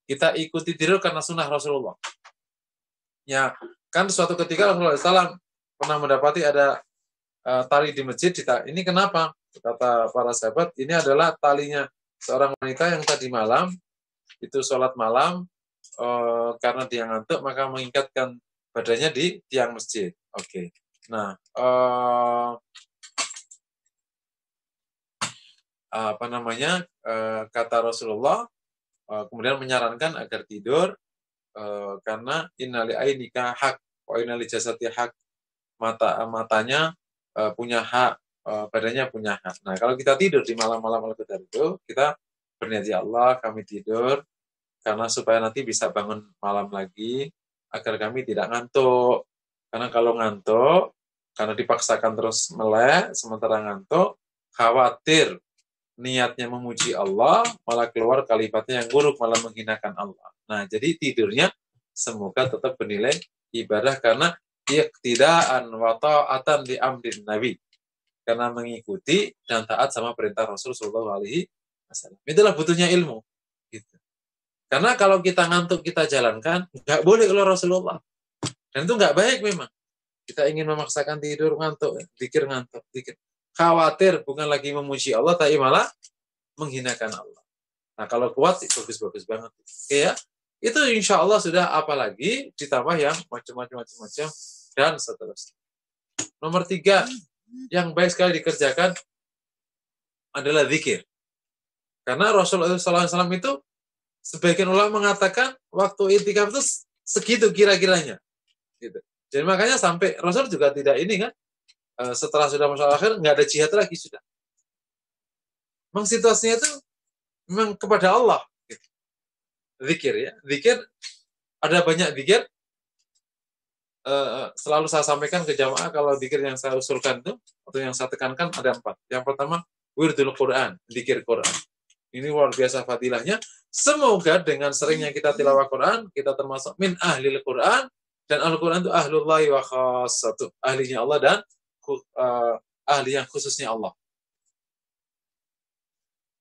Kita ikuti tidur karena sunnah Rasulullah. Ya, kan suatu ketika Rasulullah SAW pernah mendapati ada tali di masjid. Ini kenapa? Kata para sahabat, ini adalah talinya seorang wanita yang tadi malam, itu sholat malam, karena dia ngantuk, maka mengikatkan badannya di tiang masjid. Oke. Nah, kata Rasulullah kemudian menyarankan agar tidur karena innali ainika hak wa innali jasati hak, matanya punya hak, badannya punya hak. Nah, kalau kita tidur di malam-malam Al-Qadar itu, kita berniat, ya Allah, kami tidur karena supaya nanti bisa bangun malam lagi agar kami tidak ngantuk. Karena kalau ngantuk, karena dipaksakan terus melek sementara ngantuk, khawatir niatnya memuji Allah, malah keluar kalimatnya yang buruk, malah menghinakan Allah. Nah, jadi tidurnya semoga tetap bernilai ibadah karena iqtidaan wa ta'atan li amrin Nabi. Karena mengikuti dan taat sama perintah Rasul sallallahu alaihi wasallam. Itulah butuhnya ilmu. Gitu. Karena kalau kita ngantuk kita jalankan, nggak boleh kalau Rasulullah. Dan itu nggak baik memang. Kita ingin memaksakan tidur ngantuk, zikir ngantuk, zikir. Khawatir bukan lagi memuji Allah, tapi malah menghinakan Allah. Nah, kalau kuat, bagus-bagus banget. Oke ya, itu insya Allah sudah, apalagi ditambah yang macam-macam dan seterusnya. Nomor 3, yang baik sekali dikerjakan adalah zikir. Karena Rasulullah SAW itu, sebagian ulama mengatakan, waktu i'tikaf itu segitu kira-kiranya. Gitu. Jadi makanya sampai Rasul juga tidak ini kan, setelah sudah masuk akhir, nggak ada jihad lagi sudah. Memang situasinya itu memang kepada Allah. Gitu. Zikir ya. Zikir, ada banyak zikir. Selalu saya sampaikan ke jamaah, kalau zikir yang saya usulkan itu, atau yang saya tekankan ada 4. Yang pertama, wirdul Quran, zikir Quran. Ini luar biasa fadilahnya. Semoga dengan seringnya kita tilawah Quran, kita termasuk min ahlil Quran, dan Al-Quran itu ahlullahi wa khassatuh, ahlinya Allah dan ahli yang khususnya Allah.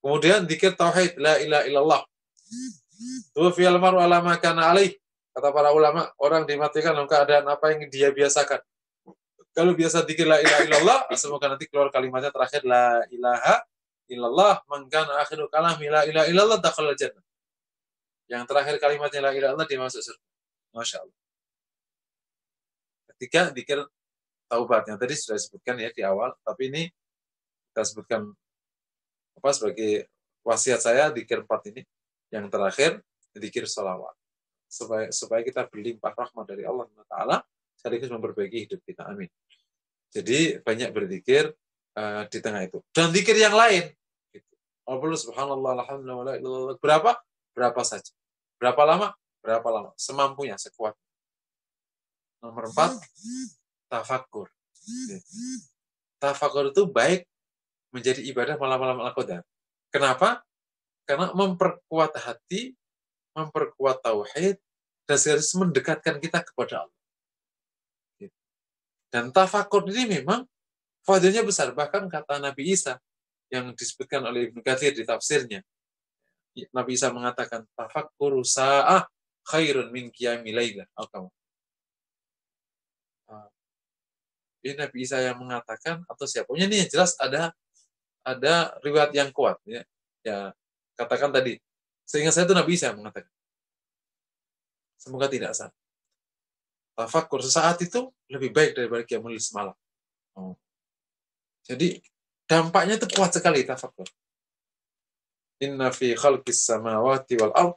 Kemudian zikir tauhid, la ilaha illallah. Tuwafiyal mar'u ala ma kana alaih. Kata para ulama, orang dimatikan dalam keadaan apa yang dia biasakan. Kalau biasa zikir la ilaha illallah, semoga nanti keluar kalimatnya terakhir la ilaha illallah, man kana akhiru kalami la ilaha illallah dakhala jannah. Yang terakhir kalimatnya la ilaha illallah, dia masuk surga. Masya Allah. Ketiga, zikir taubat yang tadi sudah disebutkan ya di awal, tapi ini kita sebutkan sebagai wasiat saya, zikir 4 ini. Yang terakhir, zikir sholawat. Supaya kita berlimpah rahmat dari Allah Taala, sekaligus memperbaiki hidup kita. Amin. Jadi banyak berzikir di tengah itu. Dan zikir yang lain. Gitu. Subhanallah, alhamdulillah, berapa saja. Berapa lama? Semampunya, sekuatnya. Nomor 4, tafakur. Tafakur itu baik menjadi ibadah malam-malam Al-Qadar. Kenapa? Karena memperkuat hati, memperkuat tauhid, dan sekaligus mendekatkan kita kepada Allah. Dan tafakur ini memang fadilnya besar. Bahkan kata Nabi Isa yang disebutkan oleh Ibnu Katsir di tafsirnya. Nabi Isa mengatakan, tafakkuru sa'ah khairun min qiyami lailah. ini Nabi Isa yang mengatakan atau siapa? Pokoknya ini yang jelas ada riwayat yang kuat ya. Ya, katakan tadi. Seingat saya itu Nabi Isa yang mengatakan. Semoga tidak salah. Tafakur sesaat itu lebih baik daripada qiyamul lail semalam. Jadi dampaknya itu kuat sekali tafakur. Inna fi khalqis samawati wal ard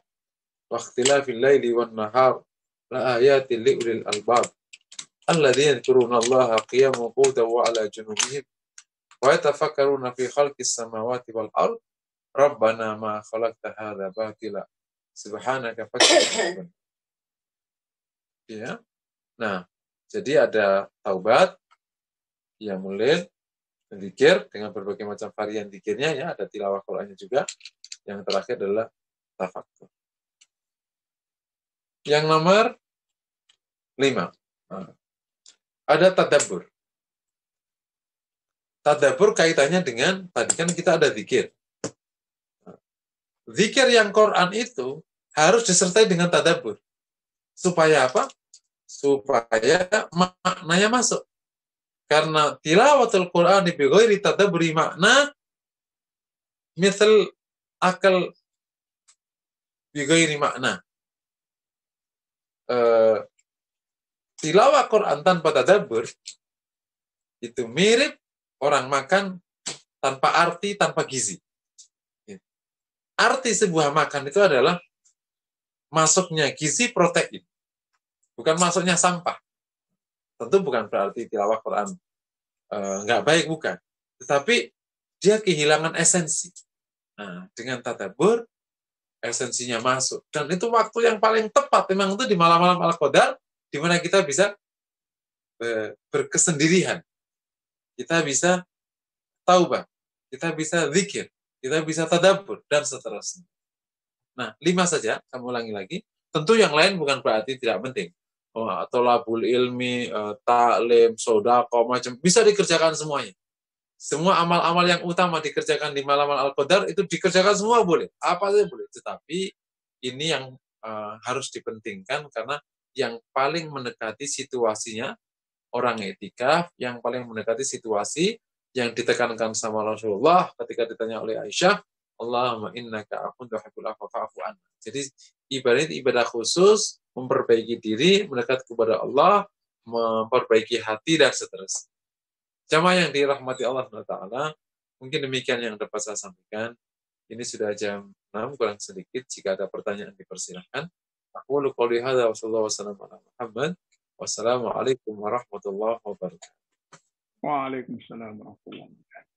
wa ikhtilafil laili wan nahar la ayatin li ulil albab alladzina yadhkuruna Allaha qiyaman wa qu'udan wa 'ala junubihim wa yatafakkaruna fi khalqis samawati wal ard rabbana ma khalaqta hadza batila subhanaka fakina. Ya. Nah, jadi ada taubat, qiyamul lail, zikir dengan berbagai macam varian zikirnya ya, ada tilawah Qur'annya juga. Yang terakhir adalah tafakkur. Yang nomor 5. Ada tadabbur. Tadabbur kaitannya dengan tadi kan kita ada zikir. Zikir yang Quran itu harus disertai dengan tadabbur. Supaya apa? Supaya maknanya masuk. Karena tilawatul Quran bi ghairi tadabburi makna misal akal bi ghairi makna. Tilawah Quran tanpa tadabbur itu mirip orang makan tanpa arti, tanpa gizi. Arti sebuah makan itu adalah masuknya gizi protein, bukan masuknya sampah. Tentu bukan berarti tilawah Quran nggak baik, bukan. Tetapi dia kehilangan esensi. Nah, dengan tadabbur, esensinya masuk. Dan itu waktu yang paling tepat, memang itu di malam-malam Al-Qadar, di mana kita bisa berkesendirian. Kita bisa taubah, kita bisa zikir, kita bisa tadabbur, dan seterusnya. Nah, 5 saja, kamu ulangi lagi. Tentu yang lain bukan berarti tidak penting. Atau labul ilmi, taklim, sodaqah, macam bisa dikerjakan semuanya. Semua amal-amal yang utama dikerjakan di malam Al-Qadar itu dikerjakan semua boleh, apa saja boleh. Tetapi ini yang harus dipentingkan karena yang paling mendekati situasinya orang etikaf, yang paling mendekati situasi yang ditekankan sama Rasulullah ketika ditanya oleh Aisyah, Allahumma innaka afuwwun tuhibbul afwa fa'fu anna. Jadi ibadah khusus, memperbaiki diri, mendekat kepada Allah, memperbaiki hati dan seterusnya. Jamaah yang dirahmati Allah SWT, mungkin demikian yang dapat saya sampaikan. Ini sudah jam 6 kurang sedikit. Jika ada pertanyaan dipersilakan. Aku qouli hadza wa sallallahu Muhammad. Wassalamualaikum warahmatullahi wabarakatuh. Waalaikumsalam warahmatullahi wabarakatuh.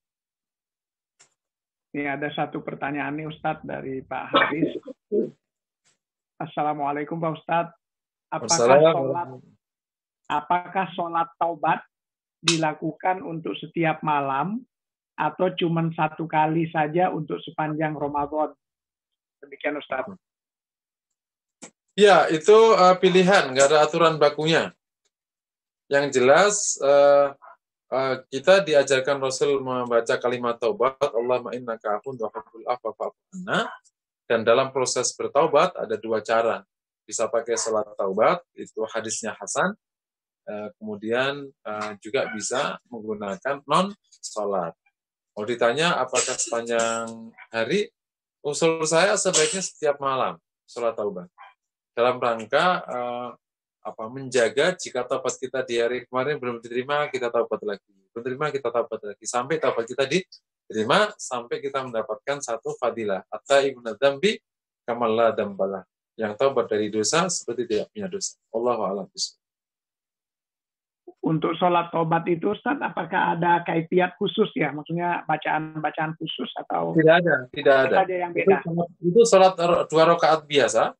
Ini ada satu pertanyaan nih Ustadz dari Pak Haris. Assalamualaikum Pak Ustadz. Apakah sholat taubat dilakukan untuk setiap malam atau cuma satu kali saja untuk sepanjang Ramadan? Demikian Ustaz. Ya, itu pilihan, nggak ada aturan bakunya. Yang jelas kita diajarkan Rasul membaca kalimat taubat, Allahumma innaka afuwwun tuhibbul afwa fa'fu anna. Dan dalam proses bertaubat ada 2 cara. Bisa pakai salat taubat, itu hadisnya hasan. Kemudian juga bisa menggunakan non-salat. Kalau ditanya apakah sepanjang hari, usul saya sebaiknya setiap malam salat taubat. Dalam rangka menjaga jika taubat kita di hari kemarin belum diterima, kita taubat lagi. Belum diterima, kita taubat lagi. Sampai taubat kita diterima, sampai kita mendapatkan satu fadilah. At-taibuna dzambi kamal la dzambalah. Yang taubat dari dosa seperti tidak punya dosa. Allahu a'lam bishawab. Untuk sholat taubat itu, Ustaz, apakah ada kaifiat khusus ya? Maksudnya bacaan-bacaan khusus atau tidak ada. Saja yang beda. Itu sholat 2 rakaat biasa.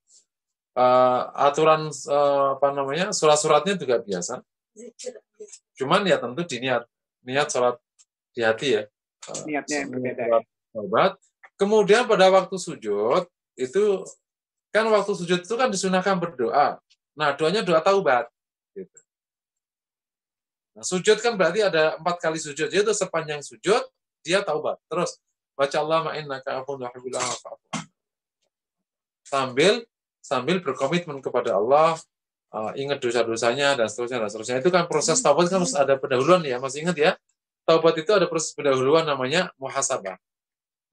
Aturan surat-suratnya juga biasa. Cuman ya tentu niat sholat di hati ya. Niatnya yang berbeda. Taubat. Kemudian pada waktu sujud itu kan waktu sujud itu kan disunahkan berdoa. Nah, doanya doa taubat. Gitu. Nah, sujud kan berarti ada 4 kali sujud. Jadi itu sepanjang sujud dia taubat. Terus baca Allahumma innaka afuwwun tuhibbul afwa fa'fu anna. Sambil berkomitmen kepada Allah, ingat dosa-dosanya dan seterusnya. Itu kan proses taubat kan harus ada pendahuluan ya, masih ingat ya? Taubat itu ada proses pendahuluan namanya muhasabah.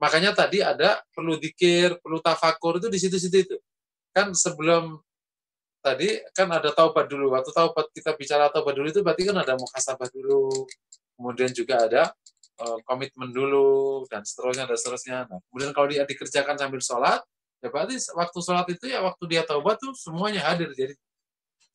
Makanya tadi ada perlu dzikir, perlu tafakur itu di situ-situ itu. Kan sebelum tadi kan ada taubat dulu. Waktu taubat kita bicara taubat dulu itu berarti kan ada muhasabah dulu. Kemudian juga ada komitmen dulu dan seterusnya. Nah, kemudian kalau dia dikerjakan sambil sholat, ya berarti waktu sholat itu ya waktu dia taubat tuh semuanya hadir. Jadi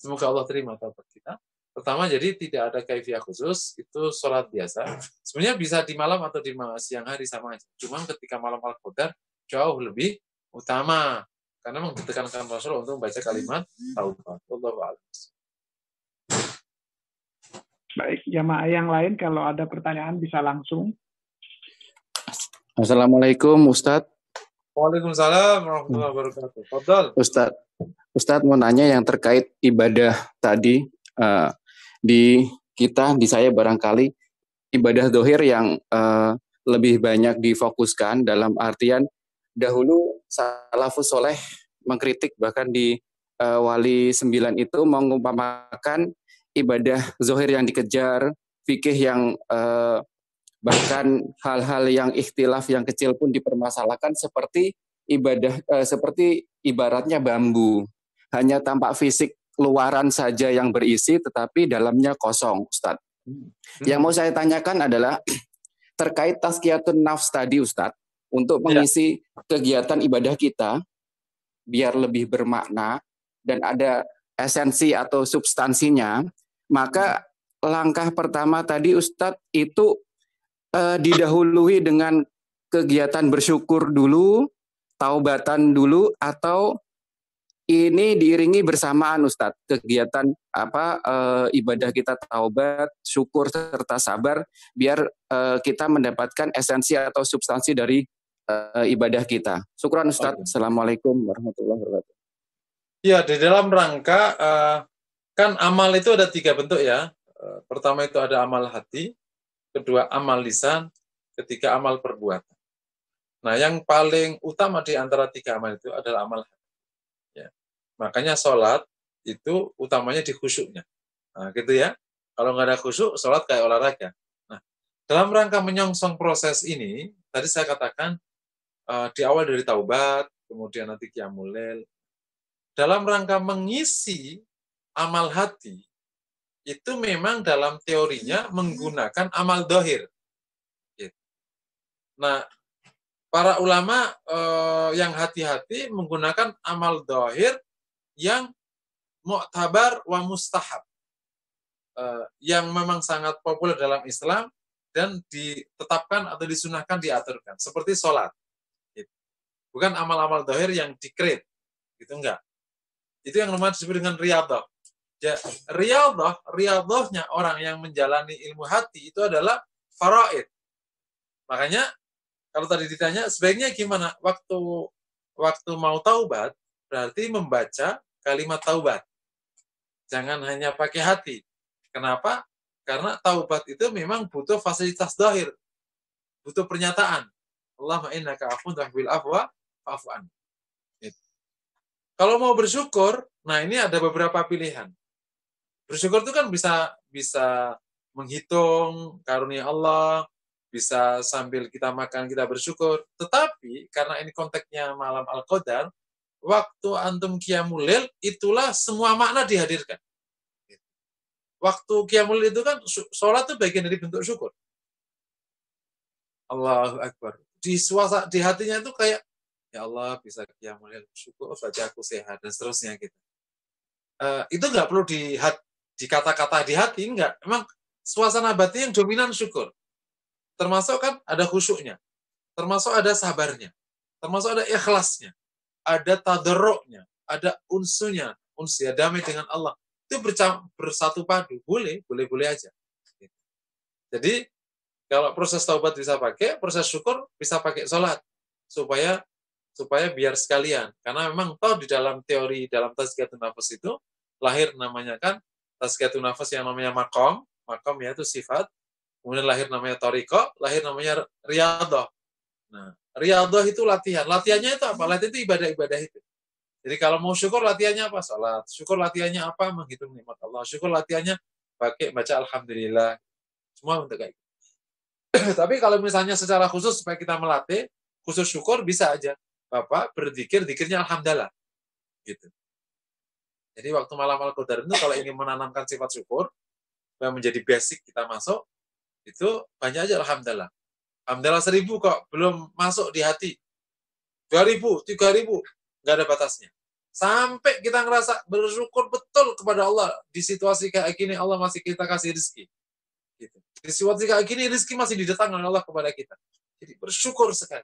semoga Allah terima taubat kita. Pertama, jadi tidak ada kaifiah khusus, itu sholat biasa. Sebenarnya bisa di malam atau di siang hari sama aja. Cuman ketika malam Al-Qadar jauh lebih utama. Karena memang ditekankan Rasul untuk membaca kalimat taubat. Wallahu a'lam. Baik, jamaah yang lain kalau ada pertanyaan bisa langsung. Assalamualaikum Ustadz. Waalaikumsalam warahmatullahi wabarakatuh. Fadal. Ustadz mau nanya yang terkait ibadah tadi. Di saya barangkali ibadah dohir yang lebih banyak difokuskan dalam artian dahulu salafus soleh mengkritik bahkan di Wali 9 itu mengumpamakan ibadah zohir yang dikejar, fikih yang bahkan hal-hal yang ikhtilaf yang kecil pun dipermasalahkan seperti seperti ibaratnya bambu, hanya tampak fisik luaran saja yang berisi, tetapi dalamnya kosong, Ustadz. Yang mau saya tanyakan adalah terkait tazkiyatun nafs tadi, Ustadz, untuk mengisi kegiatan ibadah kita biar lebih bermakna dan ada esensi atau substansinya, maka langkah pertama tadi, Ustadz, itu didahului dengan kegiatan bersyukur dulu, taubatan dulu, atau ini diiringi bersamaan, Ustadz, kegiatan ibadah kita taubat, syukur serta sabar, biar kita mendapatkan esensi atau substansi dari ibadah kita. Syukran, Ustadz. Assalamualaikum warahmatullahi wabarakatuh. Ya, di dalam rangka kan amal itu ada 3 bentuk ya. Pertama itu ada amal hati, kedua amal lisan, ketiga amal perbuatan. Nah, yang paling utama di antara 3 amal itu adalah amal hati. Ya. Makanya sholat itu utamanya di khusyuknya. Nah, gitu ya. Kalau nggak ada khusyuk, sholat kayak olahraga. Nah, dalam rangka menyongsong proses ini, tadi saya katakan di awal dari taubat, kemudian nanti qiyamul lail. Dalam rangka mengisi amal hati, itu memang dalam teorinya menggunakan amal dohir. Gitu. Nah, para ulama yang hati-hati menggunakan amal dohir yang mu'tabar wa mustahab, yang memang sangat populer dalam Islam dan ditetapkan atau disunahkan, diaturkan, seperti sholat. Gitu. Bukan amal-amal dohir yang dikreat, gitu enggak. Itu yang namanya disebut dengan riyadhah. Ya, riyadhahnya orang yang menjalani ilmu hati itu adalah faraid. Makanya kalau tadi ditanya sebaiknya gimana waktu mau taubat, berarti membaca kalimat taubat. Jangan hanya pakai hati. Kenapa? Karena taubat itu memang butuh fasilitas zahir. Butuh pernyataan. Allahumma innaka afuwwun tuhibbul afwa fa'fu anni. Kalau mau bersyukur, nah ini ada beberapa pilihan. Bersyukur itu kan bisa menghitung karunia Allah, bisa sambil kita makan kita bersyukur. Tetapi karena ini konteksnya malam Al-Qadar, waktu antum qiyamul lail itulah semua makna dihadirkan. Waktu qiyamul lail itu kan sholat itu bagian dari bentuk syukur. Allahu Akbar. Di hatinya itu kayak, ya Allah bisa qiyamul lail, syukur saja aku sehat dan seterusnya gitu. Itu nggak perlu di kata-kata di hati, enggak. Memang suasana batin yang dominan syukur. Termasuk kan ada khusyuknya, termasuk ada sabarnya, termasuk ada ikhlasnya, ada tadarruknya, ada unsunya, damai dengan Allah. Itu bersatu padu, boleh aja. Jadi kalau proses taubat bisa pakai, proses syukur bisa pakai sholat, supaya biar sekalian. Karena memang toh di dalam teori, dalam tazkiyatun nafas itu lahir namanya kan tazkiyatun nafas yang namanya maqam yaitu sifat. Kemudian lahir namanya thariqah, lahir namanya riyadhah. Nah, riyadhah itu latihan. Latihannya itu apa? Latihan itu ibadah-ibadah itu. Jadi kalau mau syukur latihannya apa? Salat. Syukur latihannya apa? Menghitung nikmat Allah. Syukur latihannya pakai baca alhamdulillah. Semua untuk kayak gitu. Tapi kalau misalnya secara khusus supaya kita melatih khusus syukur bisa aja. Bapak berzikir, zikirnya alhamdulillah. Gitu. Jadi waktu malam Al-Qadar itu kalau ingin menanamkan sifat syukur supaya menjadi basic kita masuk, itu banyak aja alhamdulillah. Alhamdulillah 1000 kok belum masuk di hati. 2000, 3000, nggak ada batasnya. Sampai kita ngerasa bersyukur betul kepada Allah di situasi kayak gini Allah masih kita kasih rezeki. Gitu. Di situasi kayak gini rezeki masih didatangkan oleh Allah kepada kita. Jadi bersyukur sekali.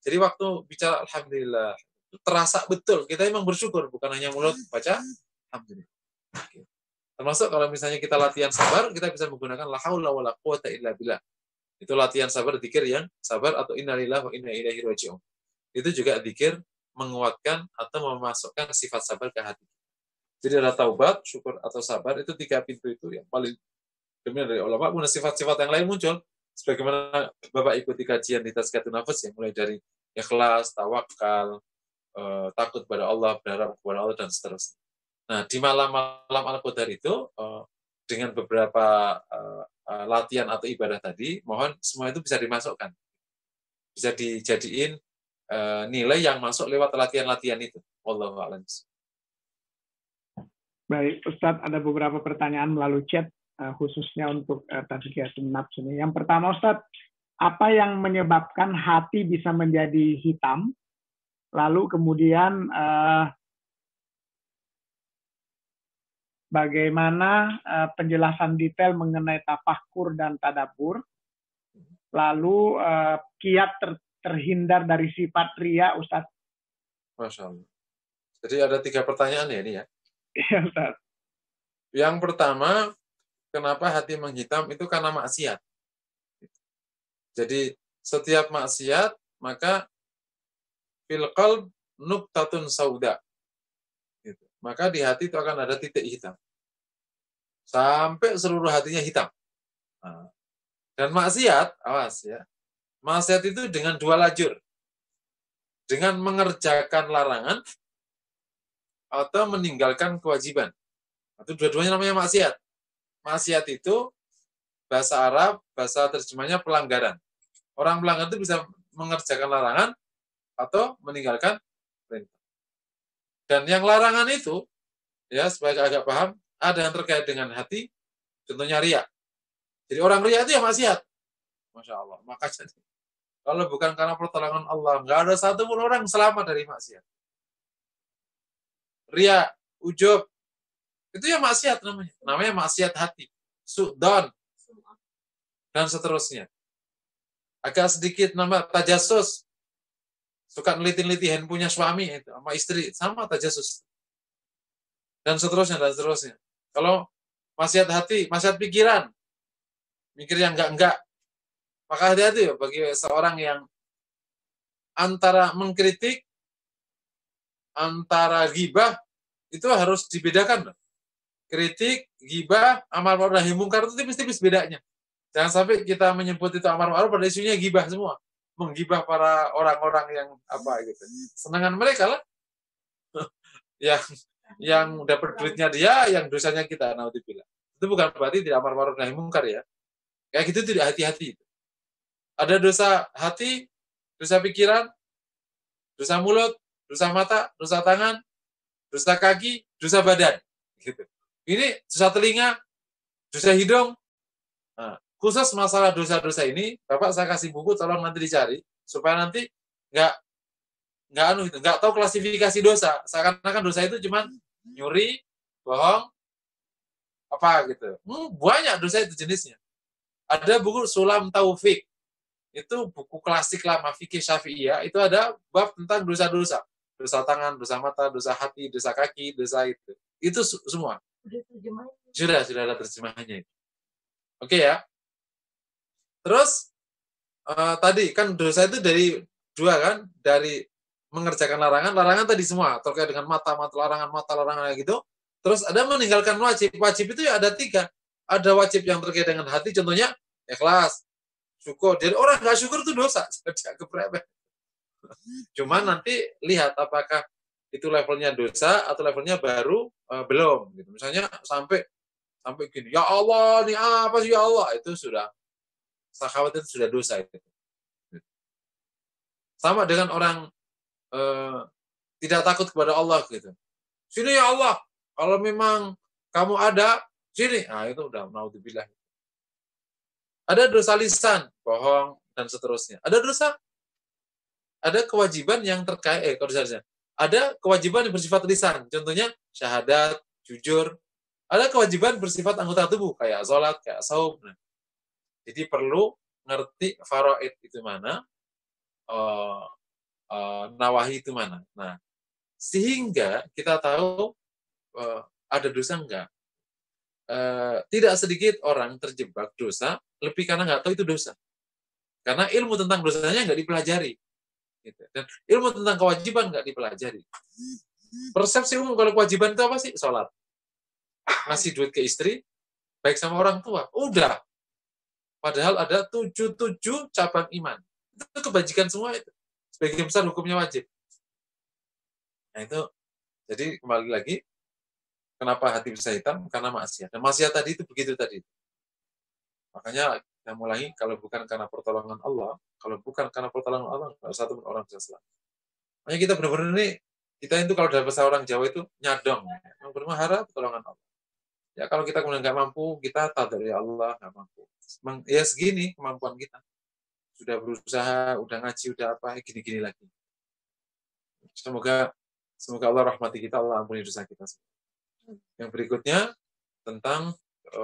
Jadi waktu bicara alhamdulillah terasa betul kita emang bersyukur bukan hanya mulut baca alhamdulillah. Oke. Termasuk kalau misalnya kita latihan sabar kita bisa menggunakan la haula wala quwata illa billah. Itu latihan sabar zikir yang sabar atau innalillahi wa inna ilaihi raji'un. Itu juga zikir menguatkan atau memasukkan sifat sabar ke hati. Jadi ada taubat, syukur atau sabar itu 3 pintu itu yang paling dominan dari ulama. Kemudian sifat-sifat yang lain muncul sebagaimana Bapak ikuti kajian di Tazkiyatun Nafas yang mulai dari ikhlas, tawakal, takut pada Allah, berharap kepada Allah dan seterusnya. Nah, di malam-malam Al-Qadar itu dengan beberapa latihan atau ibadah tadi, mohon semua itu bisa dimasukkan. Bisa dijadiin nilai yang masuk lewat latihan-latihan itu. Wallahu a'lam. Baik, Ustadz, ada beberapa pertanyaan melalui chat khususnya untuk Tazkiyatun Nafs ini. Yang pertama, Ustadz, apa yang menyebabkan hati bisa menjadi hitam? Lalu kemudian bagaimana penjelasan detail mengenai tafakkur dan tadabbur? Lalu kiat terhindar dari sifat ria, Ustadz. Masya Allah. Jadi ada 3 pertanyaan ya ini ya. Iya, Ustadz. Yang pertama, kenapa hati menghitam itu karena maksiat. Jadi setiap maksiat maka fil qalb nuqtatun sauda. Gitu. Maka di hati itu akan ada titik hitam. Sampai seluruh hatinya hitam. Nah. Dan maksiat, awas ya. Maksiat itu dengan 2 lajur. Dengan mengerjakan larangan atau meninggalkan kewajiban. Itu dua-duanya namanya maksiat. Maksiat itu bahasa Arab, bahasa terjemahnya pelanggaran. Orang pelanggar itu bisa mengerjakan larangan atau meninggalkan perintah. Dan yang larangan itu, ya supaya agak paham, ada yang terkait dengan hati, contohnya riya. Jadi orang riya itu ya maksiat. Masya Allah. Maka jadi, kalau bukan karena pertolongan Allah, nggak ada satupun orang selamat dari maksiat. Riya, ujub, itu ya maksiat namanya. Namanya maksiat hati. Su'dan. Dan seterusnya. Agak sedikit nama tajasus. Suka neliti-neliti handphonenya suami itu sama istri, sama tajasus. Dan seterusnya, dan seterusnya. Kalau maksiat hati, maksiat pikiran, mikir yang enggak. Maka hati-hati ya bagi seorang yang antara mengkritik, antara ghibah, itu harus dibedakan. Kritik, ghibah, amar ma'ruf nahi mungkar itu tipis-tipis bedanya. Jangan sampai kita menyebut itu amar ma'ruf pada isunya ghibah semua. Menggibah para orang-orang yang apa gitu. Senangan mereka lah. yang dapat duitnya dia, yang dosanya kita. Naudzubillah. Itu bukan berarti tidak amar ma'ruf nahi mungkar ya. Kayak gitu tidak hati-hati. Ada dosa hati, dosa pikiran, dosa mulut, dosa mata, dosa tangan, dosa kaki, dosa badan. Gitu. Ini dosa telinga, dosa hidung. Nah, khusus masalah dosa-dosa ini, Bapak saya kasih buku, tolong nanti dicari supaya nanti nggak tahu klasifikasi dosa. Seakan-akan dosa itu cuma nyuri, bohong, apa gitu. Banyak dosa itu jenisnya. Ada buku Sulam Taufik. Itu buku klasik lama fikih Syafi'iyah, itu ada bab tentang dosa-dosa. Dosa tangan, dosa mata, dosa hati, dosa kaki, dosa itu. Itu semua. Sudah ada terjemahannya. Oke ya. Terus tadi kan dosa itu dari 2 kan, dari mengerjakan larangan tadi semua terkait dengan larangan gitu. Terus ada meninggalkan wajib. Wajib itu ya ada 3. Ada wajib yang terkait dengan hati, contohnya ikhlas, syukur. Jadi orang nggak syukur itu dosa. Cuma nanti lihat apakah itu levelnya dosa atau levelnya baru belum gitu. Misalnya sampai gini, ya Allah, nih apa sih ya Allah, itu sudah sakhawat, itu sudah dosa itu. Sama dengan orang tidak takut kepada Allah gitu. Sini ya Allah, kalau memang kamu ada, sini. Nah, itu udah naudzubillah. Ada dosa lisan, bohong, dan seterusnya. Ada kewajiban yang terkait, ada kewajiban yang bersifat lisan. Contohnya, syahadat, jujur. Ada kewajiban bersifat anggota tubuh, kayak sholat, kayak saum. Nah, jadi perlu ngerti faraid itu mana, nawahi itu mana. Nah, sehingga kita tahu ada dosa enggak. Tidak sedikit orang terjebak dosa lebih karena nggak tahu itu dosa. Karena ilmu tentang dosanya nggak dipelajari. Gitu. Dan ilmu tentang kewajiban nggak dipelajari. Persepsi umum kalau kewajiban itu apa sih? Sholat. Ngasih duit ke istri, baik sama orang tua. Udah. Padahal ada 77 cabang iman. Itu kebajikan semua itu. Sebagian besar hukumnya wajib. Nah itu, jadi kembali lagi, kenapa hati bisa hitam? Karena maksiat. Dan maksiat tadi itu begitu tadi. Makanya kita mulai, kalau bukan karena pertolongan Allah, nggak satu orang bisa selamat. Makanya kita benar-benar ini, kita itu kalau dalam bahasa orang Jawa itu nyadong, berharap pertolongan Allah. Ya kalau kita kemudian nggak mampu, kita tahu dari Allah nggak mampu. Ya segini kemampuan kita. Sudah berusaha, udah ngaji, udah apa, gini-gini lagi. Semoga Allah rahmati kita, Allah ampuni dosa kita. Yang berikutnya tentang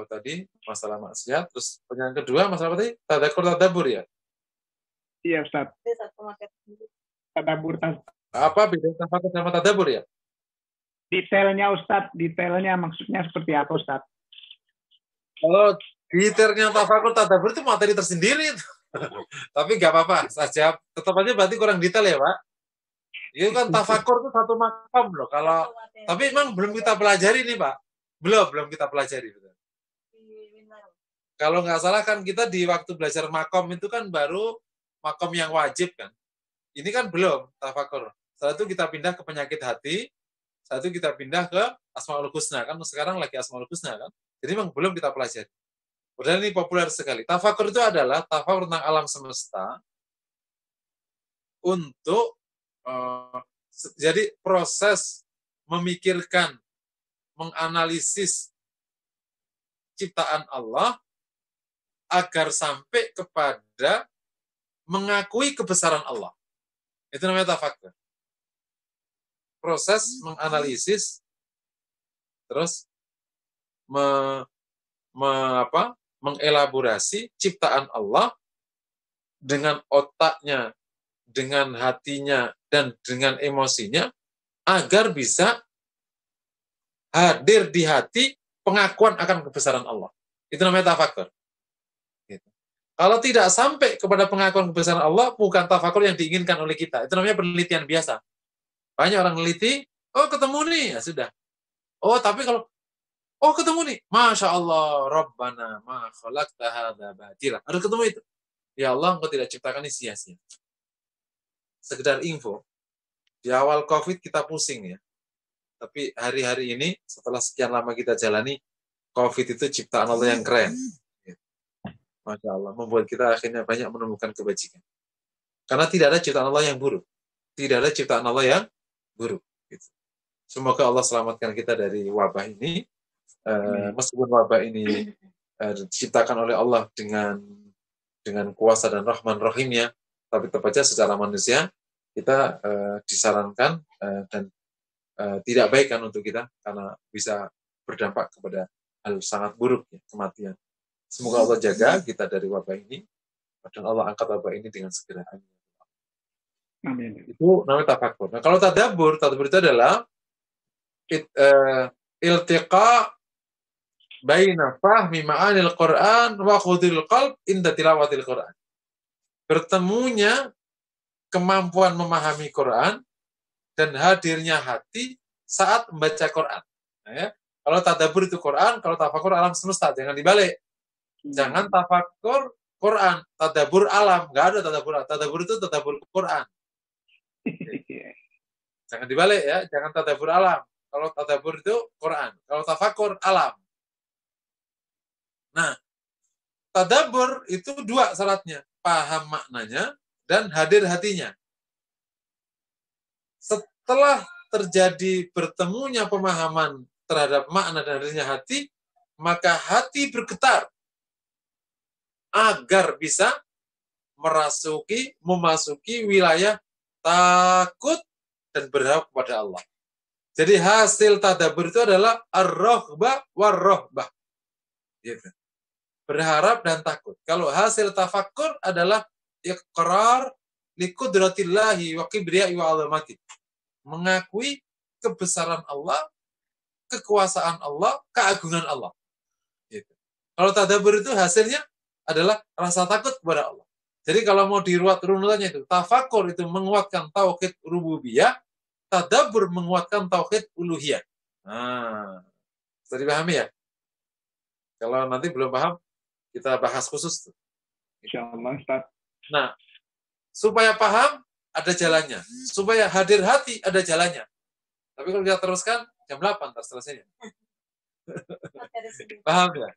tadi masalah maksiat, terus yang kedua masalah apa tadi? Tadabbur ya? Iya, Ustaz. Tadabbur. Apa beda tafakur sama tadabbur ya? Detailnya Ustaz, detailnya maksudnya seperti apa Ustaz? Kalau detailnya tafakur tadabbur itu materi tersendiri. Tapi nggak apa-apa, saja tetap aja berarti kurang detail ya Pak. Itu kan tafakur itu satu makam loh. Tapi memang belum kita pelajari nih Pak. Belum kita pelajari. Kalau nggak salah kan kita di waktu belajar makom itu kan baru makom yang wajib kan. Ini kan belum tafakur. Setelah itu kita pindah ke penyakit hati. Setelah itu kita pindah ke Asmaul Husna kan. Sekarang lagi Asmaul Husna kan. Jadi memang belum kita pelajari. Padahal ini populer sekali. Tafakur itu adalah tafakur tentang alam semesta untuk jadi proses memikirkan, menganalisis ciptaan Allah agar sampai kepada mengakui kebesaran Allah. Itu namanya tafakur. Proses menganalisis terus mengelaborasi ciptaan Allah dengan otaknya, dengan hatinya, dan dengan emosinya agar bisa hadir di hati pengakuan akan kebesaran Allah. Itu namanya tafakur. Gitu. Kalau tidak sampai kepada pengakuan kebesaran Allah, bukan tafakur yang diinginkan oleh kita. Itu namanya penelitian biasa. Banyak orang meneliti, oh ketemu nih, ya sudah. Oh tapi kalau ketemu nih, Masya Allah, Rabbana ma khalaqta hadza batila. Harus ketemu itu. Ya Allah, Engkau tidak ciptakan ini sia-sia. Sekedar info, di awal COVID kita pusing ya. Tapi hari-hari ini, setelah sekian lama kita jalani, COVID itu ciptaan Allah yang keren. Masya Allah, membuat kita akhirnya banyak menemukan kebajikan. Karena tidak ada ciptaan Allah yang buruk. Tidak ada ciptaan Allah yang buruk. Semoga Allah selamatkan kita dari wabah ini. Meskipun wabah ini diciptakan oleh Allah dengan kuasa dan rahman rahimnya, tapi tetap saja secara manusia kita disarankan dan tidak baik kan untuk kita karena bisa berdampak kepada hal sangat buruk ya, kematian. Semoga Allah jaga kita dari wabah ini dan Allah angkat wabah ini dengan segera. Amin. Itu namanya tafakur. Nah, kalau tadabbur itu adalah iltiqa baina fahmi ma'anil Qur'an wa khudil qalb inda tilawatil Qur'an. Bertemunya kemampuan memahami Quran dan hadirnya hati saat membaca Quran. Nah, ya. Kalau tadabbur itu Quran, kalau tafakur alam semesta, jangan dibalik. Jangan tafakur Quran, tadabbur alam, nggak ada tadabbur. Tadabbur itu tadabbur Quran. Jangan dibalik ya, jangan tadabbur alam. Kalau tadabbur itu Quran, kalau tafakur alam. Nah, tadabbur itu dua syaratnya, paham maknanya dan hadir hatinya. Setelah terjadi bertemunya pemahaman terhadap makna dan hadirnya hati, maka hati bergetar agar bisa memasuki wilayah takut dan berharap kepada Allah. Jadi hasil tadabbur itu adalah ar-raghbah war-rahbah. Gitu. Berharap dan takut. Kalau hasil tafakkur adalah iqrar liqudratillahi wa kibriya'i wa 'azamati. Mengakui kebesaran Allah, kekuasaan Allah, keagungan Allah. Gitu. Kalau tadabbur itu hasilnya adalah rasa takut kepada Allah. Jadi kalau mau runutannya itu, tafakkur itu menguatkan tauhid rububiyah, tadabbur menguatkan tauhid uluhiyah. Nah, bisa dipahami ya? Kalau nanti belum paham, kita bahas khusus. Insyaallah, Ustaz. Nah, supaya paham, ada jalannya. Supaya hadir hati, ada jalannya. Tapi kalau kita teruskan, jam 8 selesainya. Paham ya?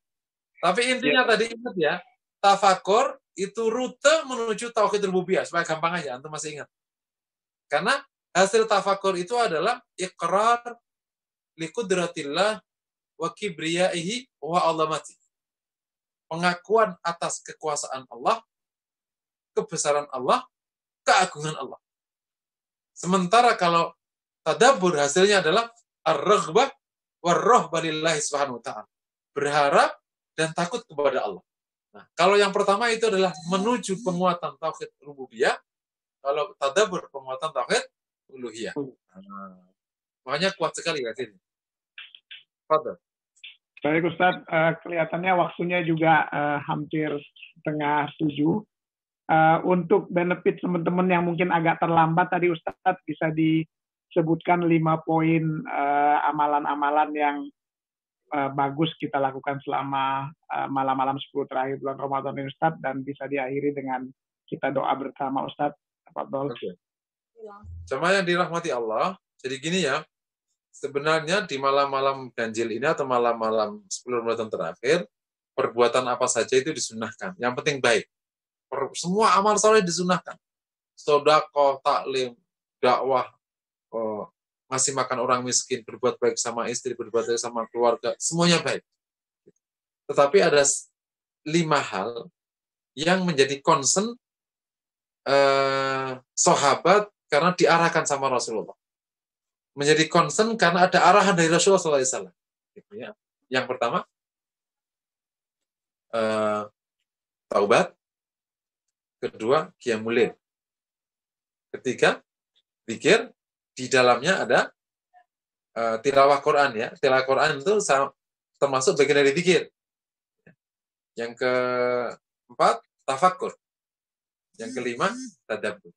Tapi intinya tadi ingat ya, tafakur itu rute menuju tauhid rububiyah. Supaya gampang aja, antum masih ingat. Karena hasil tafakur itu adalah iqrar liqudratillah wa kibriyaihi wa 'azamati. Pengakuan atas kekuasaan Allah, kebesaran Allah, keagungan Allah. Sementara kalau tadabbur hasilnya adalah ar-raghbah war-rahbah lillahi subhanahu wa ta'ala. Berharap dan takut kepada Allah. Nah, kalau yang pertama itu adalah menuju penguatan tauhid rububiyah, kalau tadabbur penguatan tauhid uluhiyah. Nah, makanya kuat sekali ya ini. Fadhal. Baik Ustaz, kelihatannya waktunya juga hampir 6:30. Untuk benefit teman-teman yang mungkin agak terlambat tadi Ustaz bisa disebutkan 5 poin amalan-amalan yang bagus kita lakukan selama malam-malam 10 terakhir bulan Ramadan ini Ustaz, dan bisa diakhiri dengan kita doa bersama Ustaz. Oke. Sama yang dirahmati Allah, jadi gini ya, sebenarnya di malam-malam ganjil ini atau malam-malam 10 Ramadan terakhir, perbuatan apa saja itu disunahkan. Yang penting baik. Semua amal soleh disunahkan. Sedekah, taklim, dakwah, ngasih makan orang miskin, berbuat baik sama istri, berbuat baik sama keluarga, semuanya baik. Tetapi ada 5 hal yang menjadi concern sahabat karena diarahkan sama Rasulullah. Menjadi concern karena ada arahan dari Rasulullah SAW. Gitu ya. Yang pertama, taubat. Kedua, qiyamul lail. Ketiga, zikir. Di dalamnya ada tilawah Quran ya. Tilawah Quran itu termasuk bagian dari zikir. Yang keempat, tafakkur. Yang kelima, tadabbur.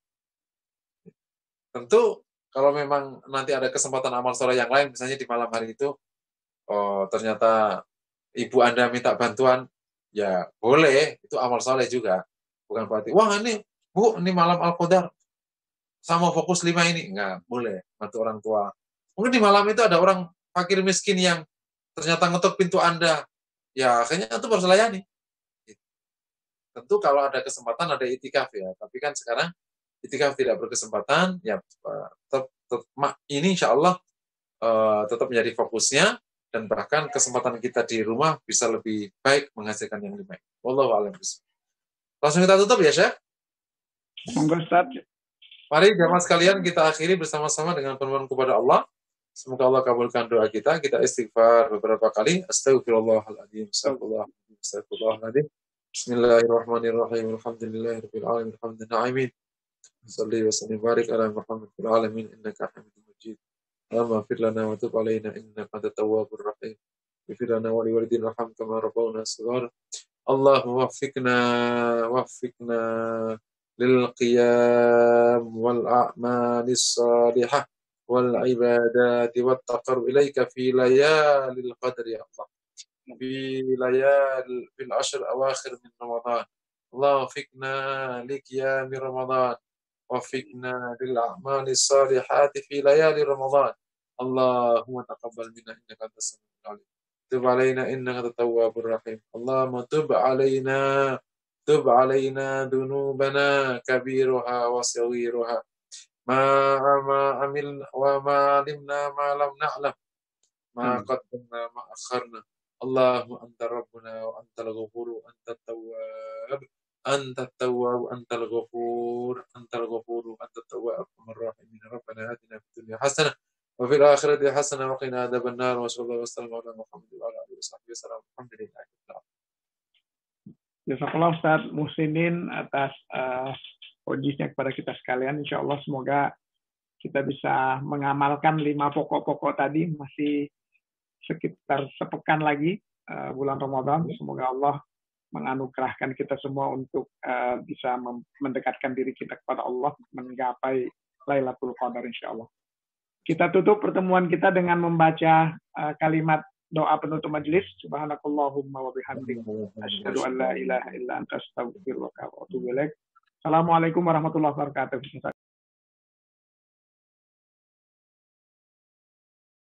Tentu kalau memang nanti ada kesempatan amal soleh yang lain, misalnya di malam hari itu, ternyata ibu Anda minta bantuan, ya boleh, itu amal soleh juga. Bukan berarti, wah ini, Bu, ini malam Al-Qadar, sama fokus 5 ini. Enggak, boleh, bantu orang tua. Mungkin di malam itu ada orang fakir miskin yang ternyata ngetuk pintu Anda, ya akhirnya itu harus layani. Tentu kalau ada kesempatan ada itikaf ya, tapi kan sekarang itikaf tidak berkesempatan, ya ini insya Allah tetap menjadi fokusnya, dan bahkan kesempatan kita di rumah bisa lebih baik menghasilkan yang lebih baik. Wallahu a'lam bishawab. Langsung kita tutup ya, Syekh? Monggo Ustaz. Mari jamaah sekalian kita akhiri bersama-sama dengan permohonan kepada Allah. Semoga Allah kabulkan doa kita. Kita istighfar beberapa kali. Astagfirullahaladzim. Astagfirullahaladzim. Bismillahirrahmanirrahim. Alhamdulillahirabbil alamin. Alhamdulillahi Salli wa sallim barik ala Muhammad fil alamin innaka Hamidum Majid. Allahumma fir lana wa tub alaina innaka antat tawwabur rahim. Ighfir lana wa liwalidina warham kama rabbawna shighara. Allahumma waffiqna lil qiyam wal a'malis salihah wal ibadati wat taqarrub ilaika fi layalil qadri ya Allah. Fil ashr awakhir min Ramadan. Allah waffiqna li qiyam Ramadan وفقنا للأعمال الصالحات في ليالي رمضان. اللهم تقبل منا إنك أنت السميع العليم. تب علينا إنك أنت التواب الرحيم. اللهم تب علينا ذنوبنا كبيرها وصغيرها ما عملنا وما علمنا ما لم نعلم ما قدمنا ما أخرنا. اللهم أنت ربنا وأنت الغفور وأنت التواب أنت التواب أنت الغفور أنت الغفور وأنت التواب أرحم الراحمين. ربنا آتنا في الدنيا حسنة وفي الآخرة حسنة وقنا عذاب النار. وصلى الله وسلم على محمد وعلى آله وصحبه وسلم. الحمد لله رب العالمين. Jazakallah Ustaz Muhsinin atas ujinya kepada kita sekalian. Insya Allah semoga kita bisa mengamalkan 5 pokok-pokok tadi. Masih sekitar sepekan lagi bulan Ramadan. Semoga Allah menganugerahkan kita semua untuk bisa mendekatkan diri kita kepada Allah, menggapai Lailatul Qadar insya Allah. Kita tutup pertemuan kita dengan membaca kalimat doa penutup majelis. Subhanakallahumma wa bihamdik asyhadu an la ilaha illa anta astaghfiruka wa atubu ilaik. Assalamualaikum warahmatullahi wabarakatuh.